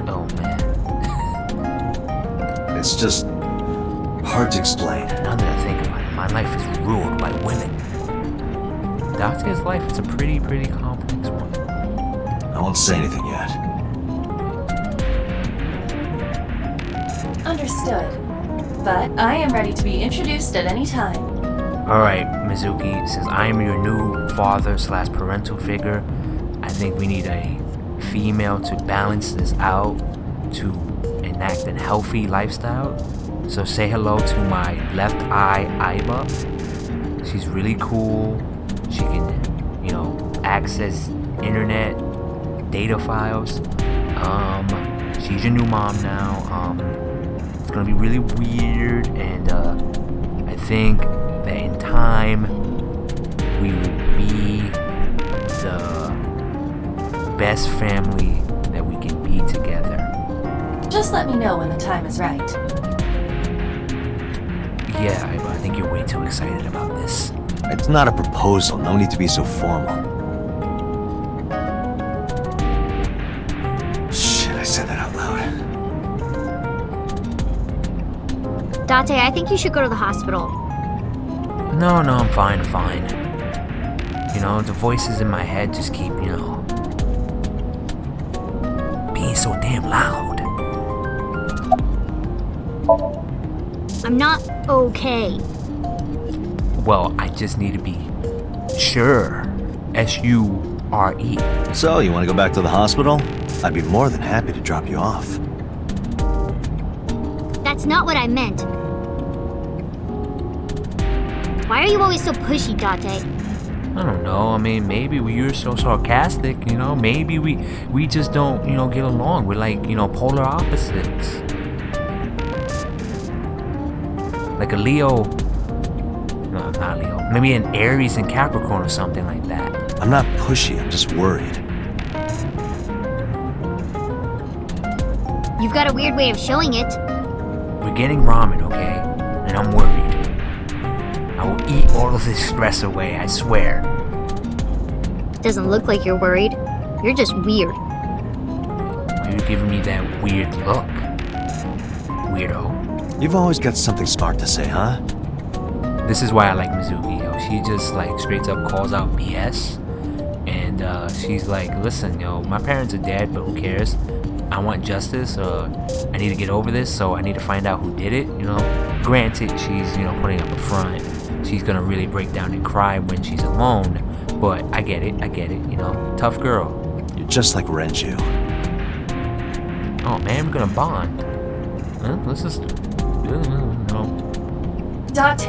[SPEAKER 1] Oh, man.
[SPEAKER 2] It's just hard to explain.
[SPEAKER 1] Now that I think about it, my life is ruled by women. Dante's life is a pretty complex one.
[SPEAKER 2] I won't say anything yet.
[SPEAKER 4] Understood. But I am ready to be introduced at any time.
[SPEAKER 1] Alright, Mizuki, since I am your new father/parental figure, I think we need a female to balance this out, to enact a healthy lifestyle. So say hello to my left eye, Aiba. She's really cool. She can, access internet, data files. She's your new mom now. It's gonna be really weird, and I think that in time we will be the best family that we can be together.
[SPEAKER 4] Just let me know when the time is right.
[SPEAKER 1] Yeah, I think you're way too excited about this.
[SPEAKER 2] It's not a proposal, no need to be so formal. Shit, I said that out loud.
[SPEAKER 6] Date, I think you should go to the hospital.
[SPEAKER 1] No, I'm fine. The voices in my head just keep, being so damn loud.
[SPEAKER 6] I'm not okay.
[SPEAKER 1] Well, I just need to be sure. S-U-R-E.
[SPEAKER 2] So, you want to go back to the hospital? I'd be more than happy to drop you off.
[SPEAKER 6] That's not what I meant. Why are you always so pushy, Date?
[SPEAKER 1] I don't know. I mean, maybe you're so sarcastic, Maybe we just don't, get along. We're like, polar opposites. Like a Leo. No, not Leo. Maybe an Aries and Capricorn or something like that.
[SPEAKER 2] I'm not pushy, I'm just worried.
[SPEAKER 6] You've got a weird way of showing it.
[SPEAKER 1] We're getting ramen, okay? And I'm worried. I will eat all of this stress away, I swear.
[SPEAKER 6] Doesn't look like you're worried. You're just weird.
[SPEAKER 1] Why are you giving me that weird look? Weirdo.
[SPEAKER 2] You've always got something smart to say, huh?
[SPEAKER 1] This is why I like Mizuki, She just straight up calls out BS. And she's like, listen, my parents are dead, but who cares? I want justice. I need to get over this, so I need to find out who did it. You know, granted, she's putting up a front. She's gonna really break down and cry when she's alone. But I get it. You know, tough girl.
[SPEAKER 2] You're just like Renju.
[SPEAKER 1] Oh man, we're gonna bond. Let's just. No.
[SPEAKER 4] Date.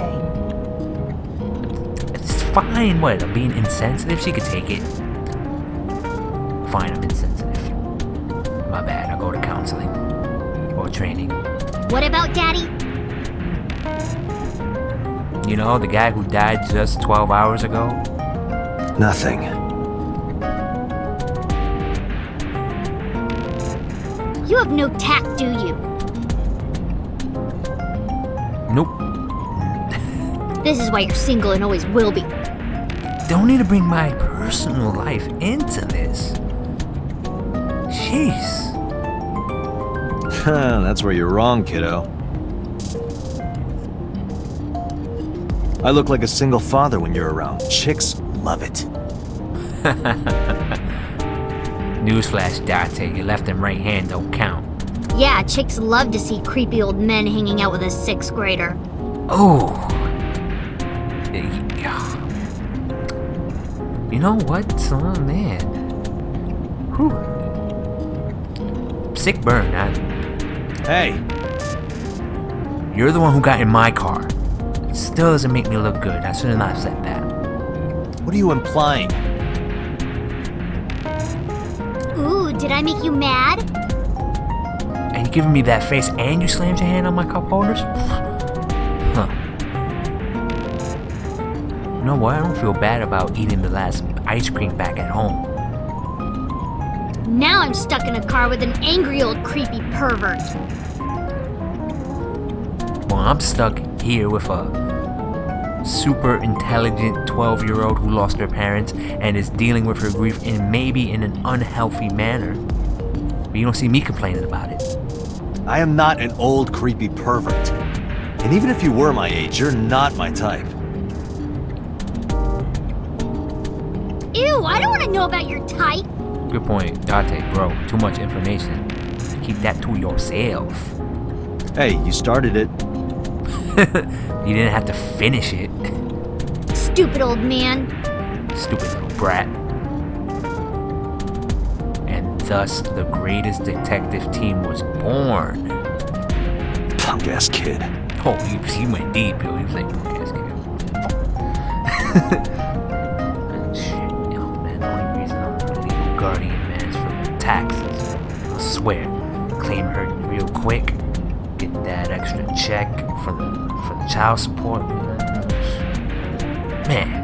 [SPEAKER 1] It's fine. What? I'm being insensitive. She could take it. Fine, I'm insensitive. My bad. I'll go to counseling or training.
[SPEAKER 6] What about Daddy?
[SPEAKER 1] You know, the guy who died just 12 hours ago?
[SPEAKER 2] Nothing.
[SPEAKER 6] You have no tact, do you?
[SPEAKER 1] Nope.
[SPEAKER 6] This is why you're single and always will be.
[SPEAKER 1] Don't need to bring my personal life into this. Jeez.
[SPEAKER 2] That's where you're wrong, kiddo. I look like a single father when you're around. Chicks love it.
[SPEAKER 1] Newsflash, Date, your left and right hand don't count.
[SPEAKER 6] Yeah, chicks love to see creepy old men hanging out with a 6th grader.
[SPEAKER 1] Oh. You know what? Oh, man. Whew. Sick burn,
[SPEAKER 2] Hey,
[SPEAKER 1] You're the one who got in my car. It still doesn't make me look good. I shouldn't have said that.
[SPEAKER 2] what are you implying?
[SPEAKER 6] Ooh, did I make you mad?
[SPEAKER 1] And you giving me that face and you slammed your hand on my cup holders? Huh. You know what? I don't feel bad about eating the last ice cream back at home.
[SPEAKER 6] Now I'm stuck in a car with an angry old creepy pervert.
[SPEAKER 1] Well, I'm stuck here with a super intelligent 12-year-old who lost her parents and is dealing with her grief maybe in an unhealthy manner. But you don't see me complaining about it.
[SPEAKER 2] I am not an old creepy pervert. And even if you were my age, you're not my type.
[SPEAKER 6] Ew, I don't want to know about your type.
[SPEAKER 1] Good point, Date, bro. Too much information. Keep that to yourself.
[SPEAKER 2] Hey, you started it.
[SPEAKER 1] You didn't have to finish it.
[SPEAKER 6] Stupid old man.
[SPEAKER 1] Stupid little brat. And thus, the greatest detective team was born.
[SPEAKER 2] Punk-ass kid.
[SPEAKER 1] Oh, he went deep, yo. He was like, punk-ass kid. Shit, yo, man. The only reason I'm a legal guardian, man, is for taxes. I swear. Claim her real quick. Get that extra check for the child support. Man.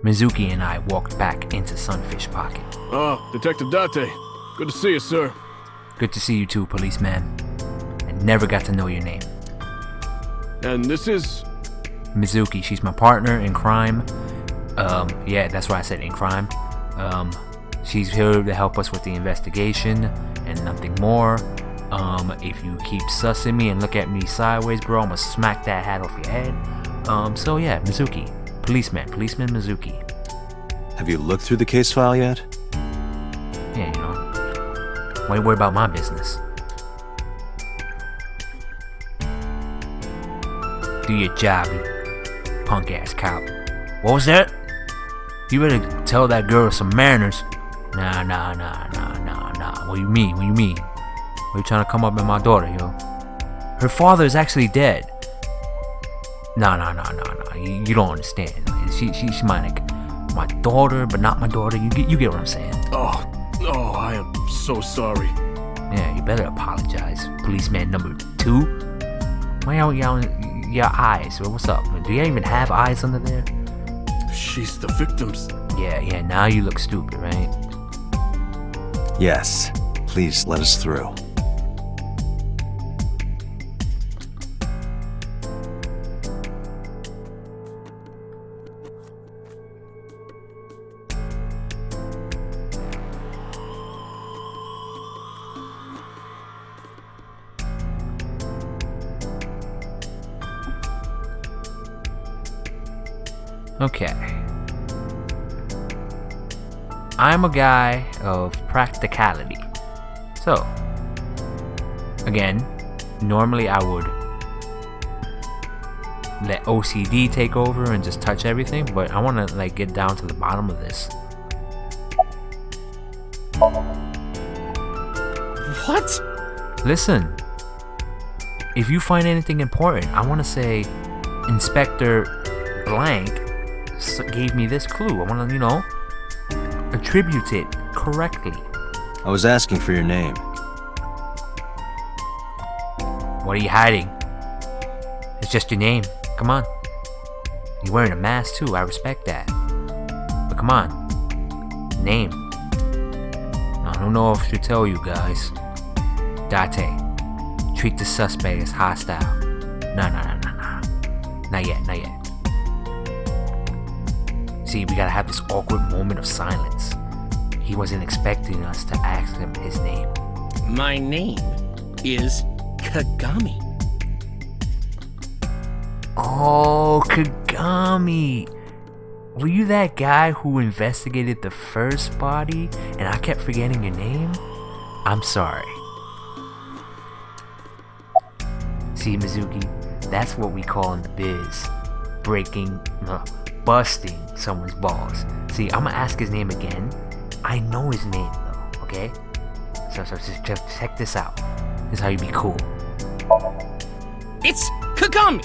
[SPEAKER 1] Mizuki and I walked back into Sunfish Pocket.
[SPEAKER 7] Oh, Detective Date. Good to see you, sir.
[SPEAKER 1] Good to see you too, policeman. I never got to know your name.
[SPEAKER 7] And this is...
[SPEAKER 1] Mizuki, she's my partner in crime. Yeah, that's why I said in crime. She's here to help us with the investigation and nothing more. If you keep sussing me and look at me sideways, bro, I'm gonna smack that hat off your head. So yeah, Mizuki. Policeman Mizuki.
[SPEAKER 2] Have you looked through the case file yet?
[SPEAKER 1] Yeah, you know. Why you worry about my business? Do your job, you punk-ass cop. What was that? You better tell that girl some manners. Nah. What you mean? What you trying to come up at my daughter, yo? Her father is actually dead. No. You don't understand. She's my daughter, but not my daughter. You get what I'm saying?
[SPEAKER 7] Oh, I am so sorry.
[SPEAKER 1] Yeah, you better apologize, policeman number 2. Why are your eyes? What's up? Do you even have eyes under there?
[SPEAKER 7] She's the victim's...
[SPEAKER 1] Yeah. Now you look stupid, right?
[SPEAKER 2] Yes. Please let us through.
[SPEAKER 1] Okay. I'm a guy of practicality. So, again, normally I would let OCD take over and just touch everything, but I want to like get down to the bottom of this.
[SPEAKER 8] What?
[SPEAKER 1] Listen, if you find anything important, I want to say Inspector Blank gave me this clue. I want to, attribute it correctly.
[SPEAKER 2] I was asking for your name.
[SPEAKER 1] What are you hiding? It's just your name. Come on. You're wearing a mask too. I respect that. But come on. Name. I don't know if I should tell you guys. Date. Treat the suspect as hostile. No. Not yet. See, we gotta have this awkward moment of silence. He wasn't expecting us to ask him his name.
[SPEAKER 8] My name is Kagami.
[SPEAKER 1] Oh, Kagami! Were you that guy who investigated the first body and I kept forgetting your name? I'm sorry. See, Mizuki, that's what we call in the biz busting someone's balls. See, I'm gonna ask his name again. I know his name though, okay? So just check this out. This is how you be cool.
[SPEAKER 8] It's Kagami!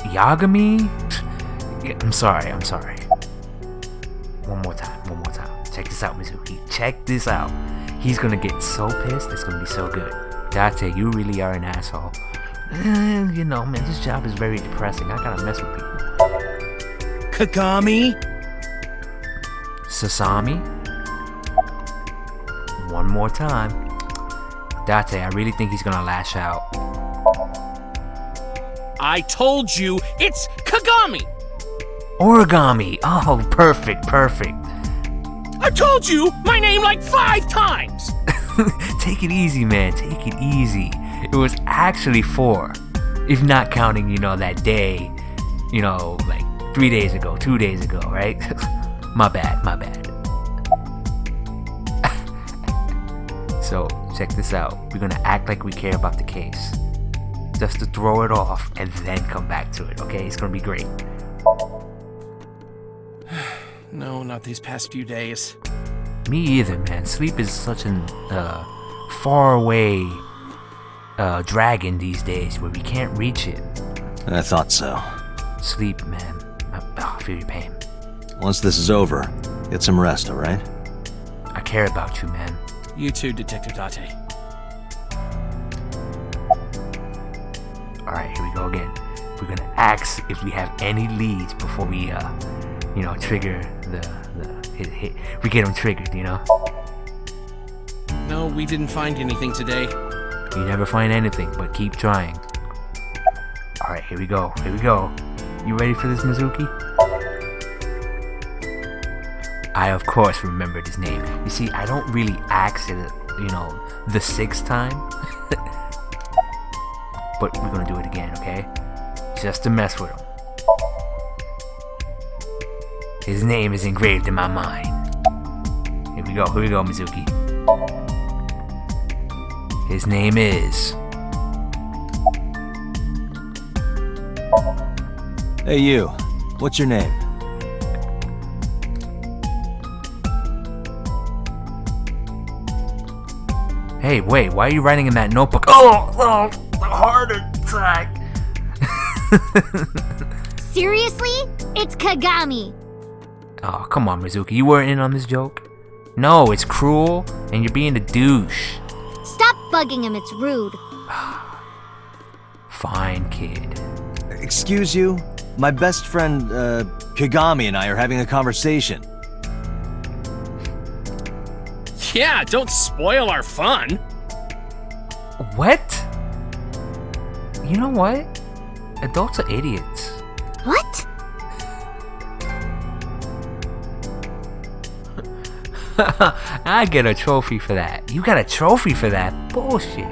[SPEAKER 1] Yagami? Yeah, I'm sorry. One more time. Check this out, Mizuki. Check this out. He's gonna get so pissed, it's gonna be so good. Date, you really are an asshole. Man, this job is very depressing. I gotta mess with people.
[SPEAKER 8] Kagami?
[SPEAKER 1] Sasami? One more time. Date, I really think he's gonna lash out.
[SPEAKER 8] I told you, it's Kagami!
[SPEAKER 1] Origami! Oh, perfect.
[SPEAKER 8] I told you my name like 5 times!
[SPEAKER 1] Take it easy, man. Take it easy. It was actually 4. If not counting, that day, like 3 days ago, 2 days ago, right? My bad. So, check this out. We're gonna act like we care about the case. Just to throw it off and then come back to it, okay? It's gonna be great.
[SPEAKER 8] No, not these past few days.
[SPEAKER 1] Me either, man. Sleep is such an faraway dragon these days where we can't reach it.
[SPEAKER 2] I thought so.
[SPEAKER 1] Sleep, man. I feel your pain.
[SPEAKER 2] Once this is over, get some rest, alright?
[SPEAKER 1] I care about you, man.
[SPEAKER 8] You too, Detective Date.
[SPEAKER 1] Alright, here we go again. We're gonna ask if we have any leads before we, trigger we get them triggered,
[SPEAKER 8] No, we didn't find anything today.
[SPEAKER 1] You never find anything, but keep trying. Alright, here we go. You ready for this, Mizuki? I, of course, remembered his name. You see, I don't really ask it, the 6th time. But we're gonna do it again, okay? Just to mess with him. His name is engraved in my mind. Here we go, Mizuki. His name is...
[SPEAKER 2] Hey you, what's your name?
[SPEAKER 1] Hey, wait, why are you writing in that notebook? Oh, the heart attack.
[SPEAKER 6] Seriously? It's Kagami.
[SPEAKER 1] Oh, come on, Mizuki. You weren't in on this joke? No, it's cruel, and you're being a douche.
[SPEAKER 6] Stop bugging him, it's rude.
[SPEAKER 1] Fine, kid.
[SPEAKER 2] Excuse you? My best friend, Kagami and I are having a conversation.
[SPEAKER 8] Yeah, don't spoil our fun.
[SPEAKER 1] What? You know what? Adults are idiots.
[SPEAKER 6] What?
[SPEAKER 1] I get a trophy for that. You got a trophy for that? Bullshit.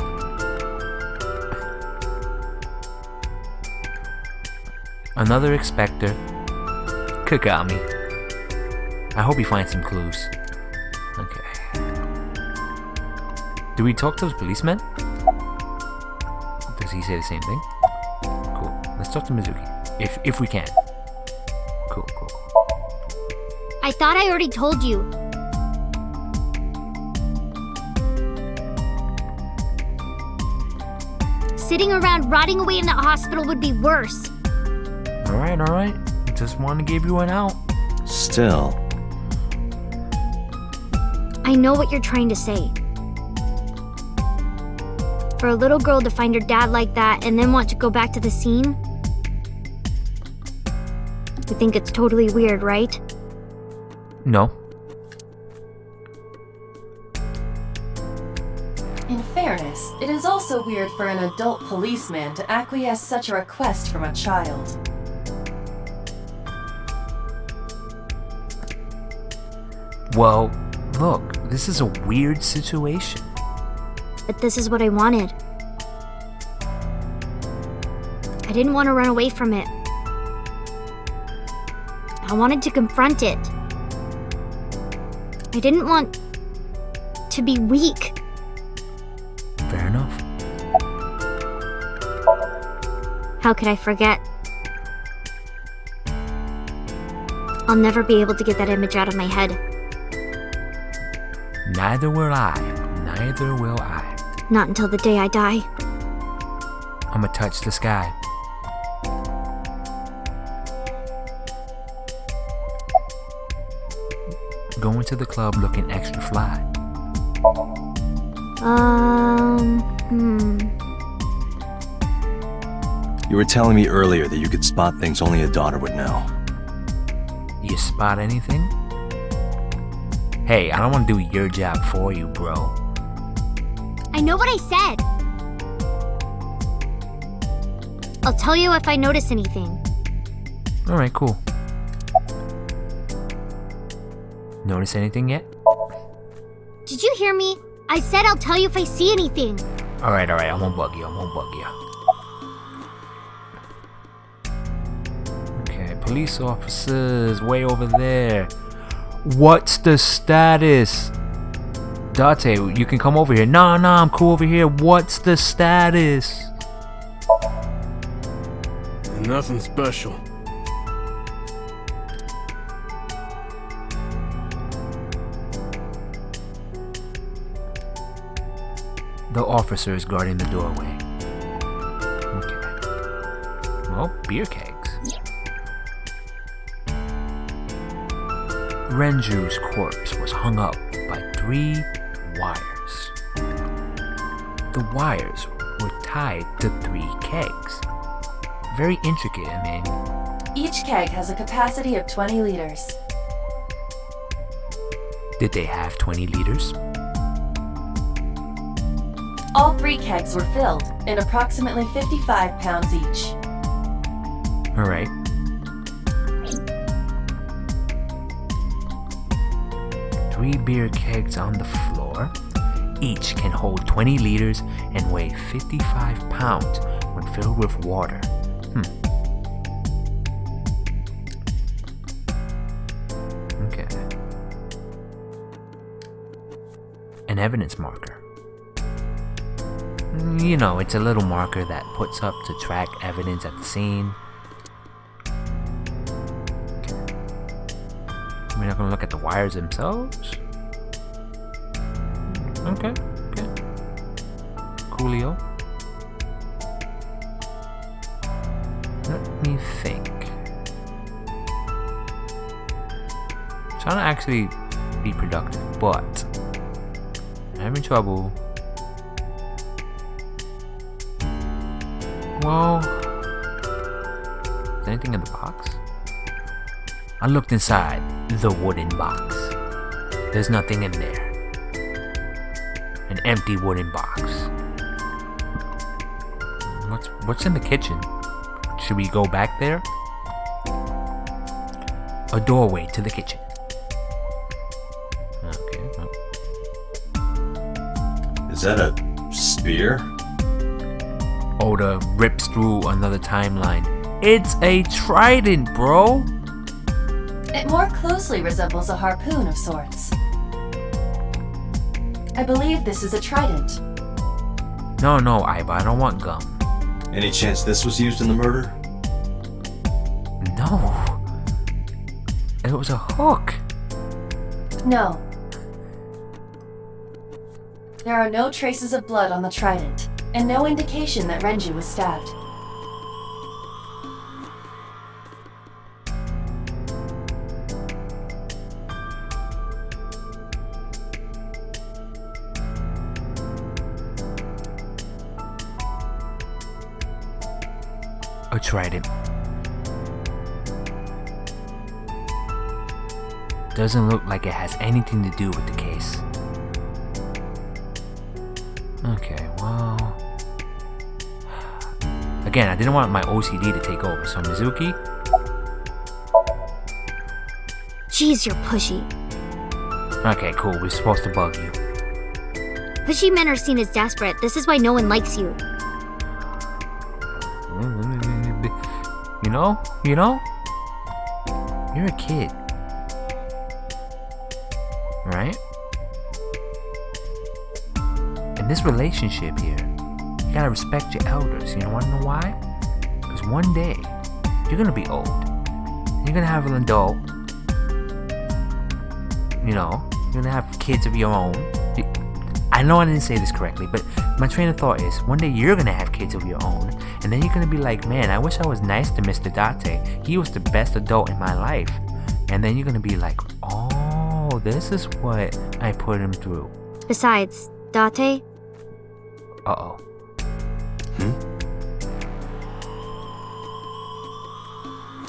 [SPEAKER 1] Another inspector Kagami. I hope he finds some clues. Okay. Do we talk to the policeman? Does he say the same thing? Cool. Let's talk to Mizuki. If we can. Cool.
[SPEAKER 6] I thought I already told you. Sitting around rotting away in that hospital would be worse.
[SPEAKER 1] Alright. Just want to give you an out.
[SPEAKER 2] Still.
[SPEAKER 6] I know what you're trying to say. For a little girl to find her dad like that and then want to go back to the scene? You think it's totally weird, right?
[SPEAKER 1] No.
[SPEAKER 4] In fairness, it is also weird for an adult policeman to acquiesce such a request from a child.
[SPEAKER 1] Well, look, this is a weird situation.
[SPEAKER 6] But this is what I wanted. I didn't want to run away from it. I wanted to confront it. I didn't want to be weak.
[SPEAKER 1] Fair enough.
[SPEAKER 6] How could I forget? I'll never be able to get that image out of my head.
[SPEAKER 1] Neither will I.
[SPEAKER 6] Not until the day I die.
[SPEAKER 1] I'ma touch the sky. Going to the club looking extra fly.
[SPEAKER 2] You were telling me earlier that you could spot things only a daughter would know.
[SPEAKER 1] You spot anything? Hey, I don't want to do your job for you, bro.
[SPEAKER 6] I know what I said. I'll tell you if I notice anything.
[SPEAKER 1] Alright, cool. Notice anything yet?
[SPEAKER 6] Did you hear me? I said I'll tell you if I see anything.
[SPEAKER 1] Alright, I won't bug you. Okay, police officers way over there. What's the status? Date, you can come over here. Nah, I'm cool over here. What's the status?
[SPEAKER 7] Nothing special.
[SPEAKER 1] The officer is guarding the doorway. Okay. Well, beer kegs. Renju's corpse was hung up by 3 wires. The wires were tied to 3 kegs. Very intricate, I mean.
[SPEAKER 4] Each keg has a capacity of 20 liters.
[SPEAKER 1] Did they have 20 liters?
[SPEAKER 4] All 3 kegs were filled, in approximately 55 pounds each.
[SPEAKER 1] Alright. Three beer kegs on the floor. Each can hold 20 liters and weigh 55 pounds when filled with water. Okay. An evidence marker. You know, it's a little marker that puts up to track evidence at the scene. We're not gonna look at the wires themselves. Okay. Coolio. Let me think. Trying to actually be productive, but I'm having trouble. Well, is there anything in the box? I looked inside the wooden box. There's nothing in there. An empty wooden box. What's in the kitchen? Should we go back there? A doorway to the kitchen. Okay. Well.
[SPEAKER 2] Is that a spear?
[SPEAKER 1] Oda rips through another timeline. It's a trident, bro!
[SPEAKER 4] It more closely resembles a harpoon of sorts. I believe this is a trident.
[SPEAKER 1] No, Iba, I don't want gum.
[SPEAKER 2] Any chance this was used in the murder?
[SPEAKER 1] No. It was a hook.
[SPEAKER 4] No. There are no traces of blood on the trident, and no indication that Renji was stabbed.
[SPEAKER 1] A trident. Doesn't look like it has anything to do with the case. Okay, well... Again, I didn't want my OCD to take over, so Mizuki...
[SPEAKER 6] Jeez, you're pushy.
[SPEAKER 1] Okay, cool, we're supposed to bug you.
[SPEAKER 6] Pushy men are seen as desperate. This is why no one likes you.
[SPEAKER 1] You know? You're a kid. Right? In this relationship here, you gotta respect your elders. You wanna know why? Because one day, you're gonna be old. You're gonna have an adult. You're gonna have kids of your own. I know I didn't say this correctly, but my train of thought is, one day you're gonna have kids of your own, and then you're gonna be like, man, I wish I was nice to Mr. Date. He was the best adult in my life. And then you're gonna be like, oh, this is what I put him through.
[SPEAKER 6] Besides, Date?
[SPEAKER 1] Uh-oh.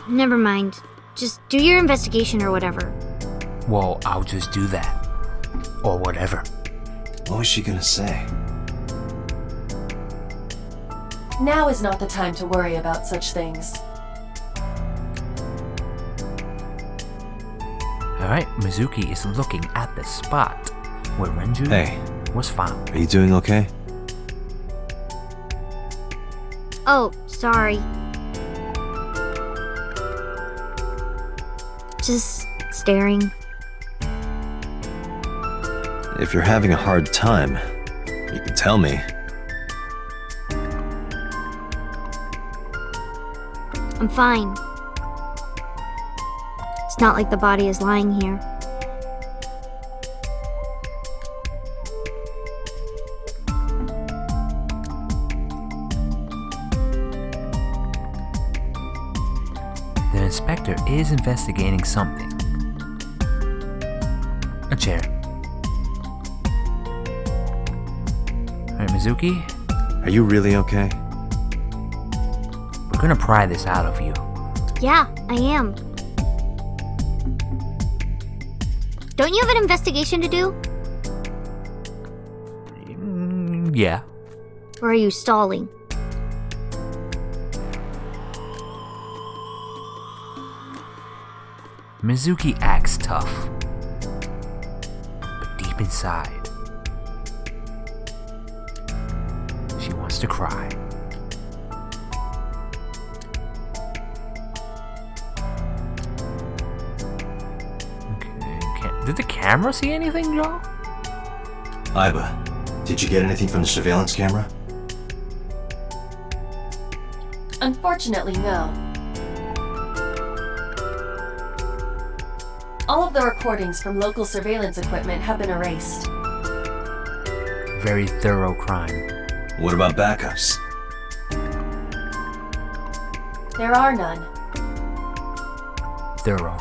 [SPEAKER 6] Never mind. Just do your investigation or whatever.
[SPEAKER 1] Well, I'll just do that. Or whatever.
[SPEAKER 2] What was she gonna say?
[SPEAKER 4] Now is not the time to worry about such things.
[SPEAKER 1] Alright, Mizuki is looking at the spot where Renju was found.
[SPEAKER 2] Are you doing okay?
[SPEAKER 6] Oh, sorry. Just staring.
[SPEAKER 2] If you're having a hard time, you can tell me.
[SPEAKER 6] I'm fine. It's not like the body is lying here.
[SPEAKER 1] The inspector is investigating something. A chair. Alright, Mizuki,
[SPEAKER 2] Are you really okay?
[SPEAKER 1] we're gonna pry this out of you.
[SPEAKER 6] Yeah, I am. Don't you have an investigation to do?
[SPEAKER 1] Yeah.
[SPEAKER 6] Or are you stalling?
[SPEAKER 1] Mizuki acts tough. But deep inside, she wants to cry. Did the camera see anything, Joe?
[SPEAKER 2] Iba, did you get anything from the surveillance camera?
[SPEAKER 4] Unfortunately, no. All of the recordings from local surveillance equipment have been erased.
[SPEAKER 1] Very thorough crime.
[SPEAKER 2] What about backups?
[SPEAKER 4] There are none.
[SPEAKER 1] Thorough.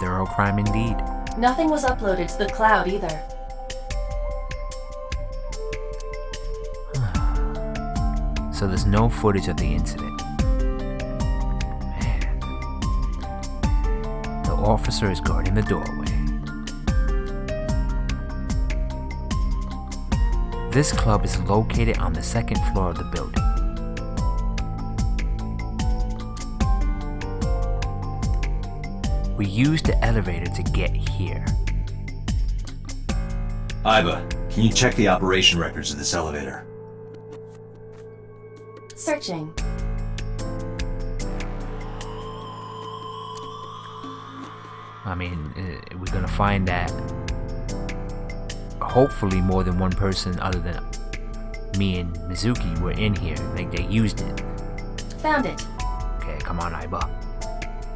[SPEAKER 1] Thorough crime indeed.
[SPEAKER 4] Nothing was uploaded to the cloud either.
[SPEAKER 1] So there's no footage of the incident. Man. The officer is guarding the doorway. This club is located on the second floor of the building. We used the elevator to get here.
[SPEAKER 2] Iba, can you check the operation records of this elevator?
[SPEAKER 4] Searching.
[SPEAKER 1] I mean, we're gonna find that hopefully more than one person other than me and Mizuki were in here. Like, they used it.
[SPEAKER 4] Found it.
[SPEAKER 1] Okay, come on, Aiba.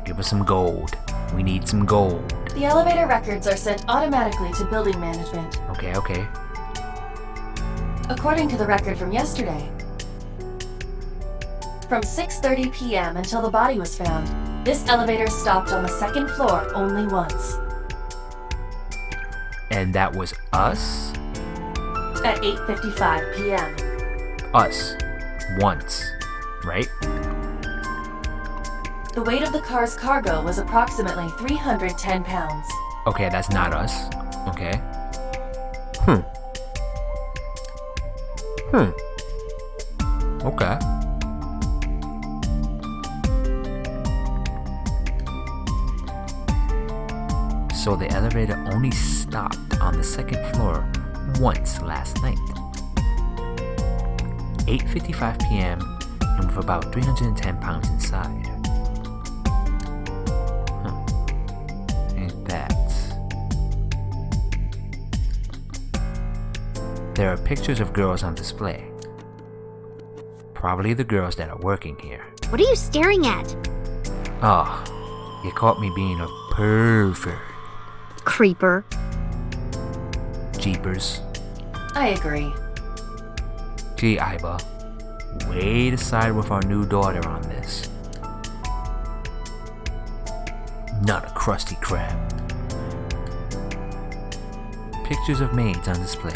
[SPEAKER 1] Give us some gold. We need some gold.
[SPEAKER 4] The elevator records are sent automatically to building management.
[SPEAKER 1] Okay.
[SPEAKER 4] According to the record from yesterday, from 6:30 p.m. until the body was found, this elevator stopped on the second floor only once.
[SPEAKER 1] And that was us?
[SPEAKER 4] At 8:55 p.m.
[SPEAKER 1] Us. Once. Right?
[SPEAKER 4] The weight of the car's cargo was approximately 310 pounds.
[SPEAKER 1] Okay, that's not us. Okay. Okay. So the elevator only stopped on the second floor once last night. 8:55 p.m. and with about 310 pounds inside. Ain't that. There are pictures of girls on display. Probably the girls that are working here.
[SPEAKER 6] What are you staring at?
[SPEAKER 1] Oh, you caught me being a pervert.
[SPEAKER 6] Creeper.
[SPEAKER 1] Jeepers.
[SPEAKER 4] I agree.
[SPEAKER 1] Gee, Aiba, way to side with our new daughter on this. Not a crusty crab. Pictures of maids on display.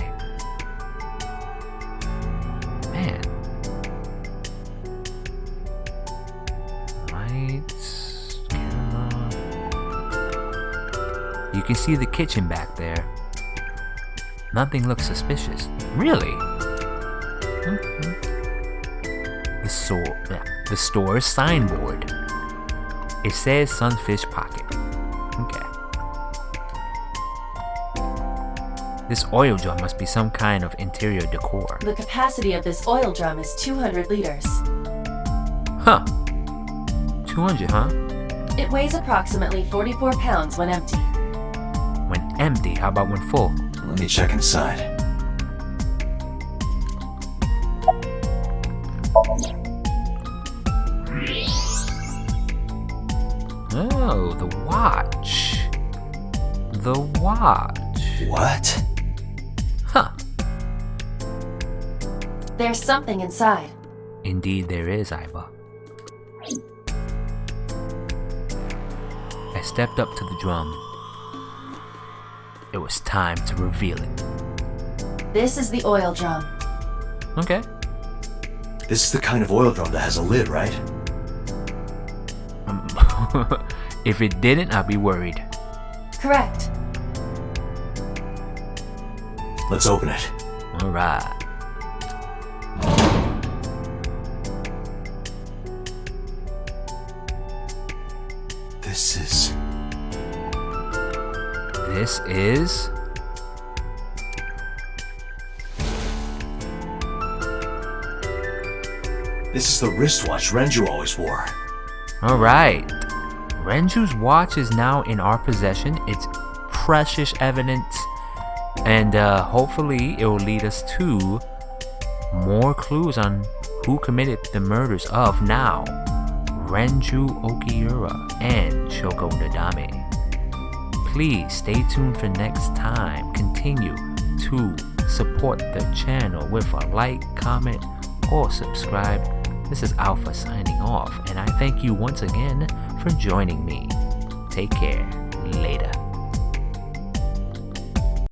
[SPEAKER 1] Man. Lights, camera. You can see the kitchen back there. Nothing looks suspicious. Really? The store's signboard. It says Sunfish Pocket. Okay. This oil drum must be some kind of interior decor.
[SPEAKER 4] The capacity of this oil drum is 200 liters.
[SPEAKER 1] Huh. 200, huh?
[SPEAKER 4] It weighs approximately 44 pounds when empty.
[SPEAKER 1] When empty, how about when full?
[SPEAKER 2] Let me check inside.
[SPEAKER 1] Oh, the watch. The watch.
[SPEAKER 2] What?
[SPEAKER 1] Huh.
[SPEAKER 4] There's something inside.
[SPEAKER 1] Indeed there is, Aiba. I stepped up to the drum. It was time to reveal it.
[SPEAKER 4] This is the oil drum.
[SPEAKER 1] Okay.
[SPEAKER 2] This is the kind of oil drum that has a lid, right?
[SPEAKER 1] If it didn't, I'd be worried.
[SPEAKER 4] Correct.
[SPEAKER 2] Let's open it.
[SPEAKER 1] Alright.
[SPEAKER 2] This is... This is the wristwatch Renju always wore.
[SPEAKER 1] Alright. Renju's watch is now in our possession. It's precious evidence. And hopefully it will lead us to more clues on who committed the murders of now Renju Okiura and Shoko Nadame. Please stay tuned for next time. Continue to support the channel with a like, comment, or subscribe. This is Alpha signing off, and I thank you once again for joining me. Take care. Later.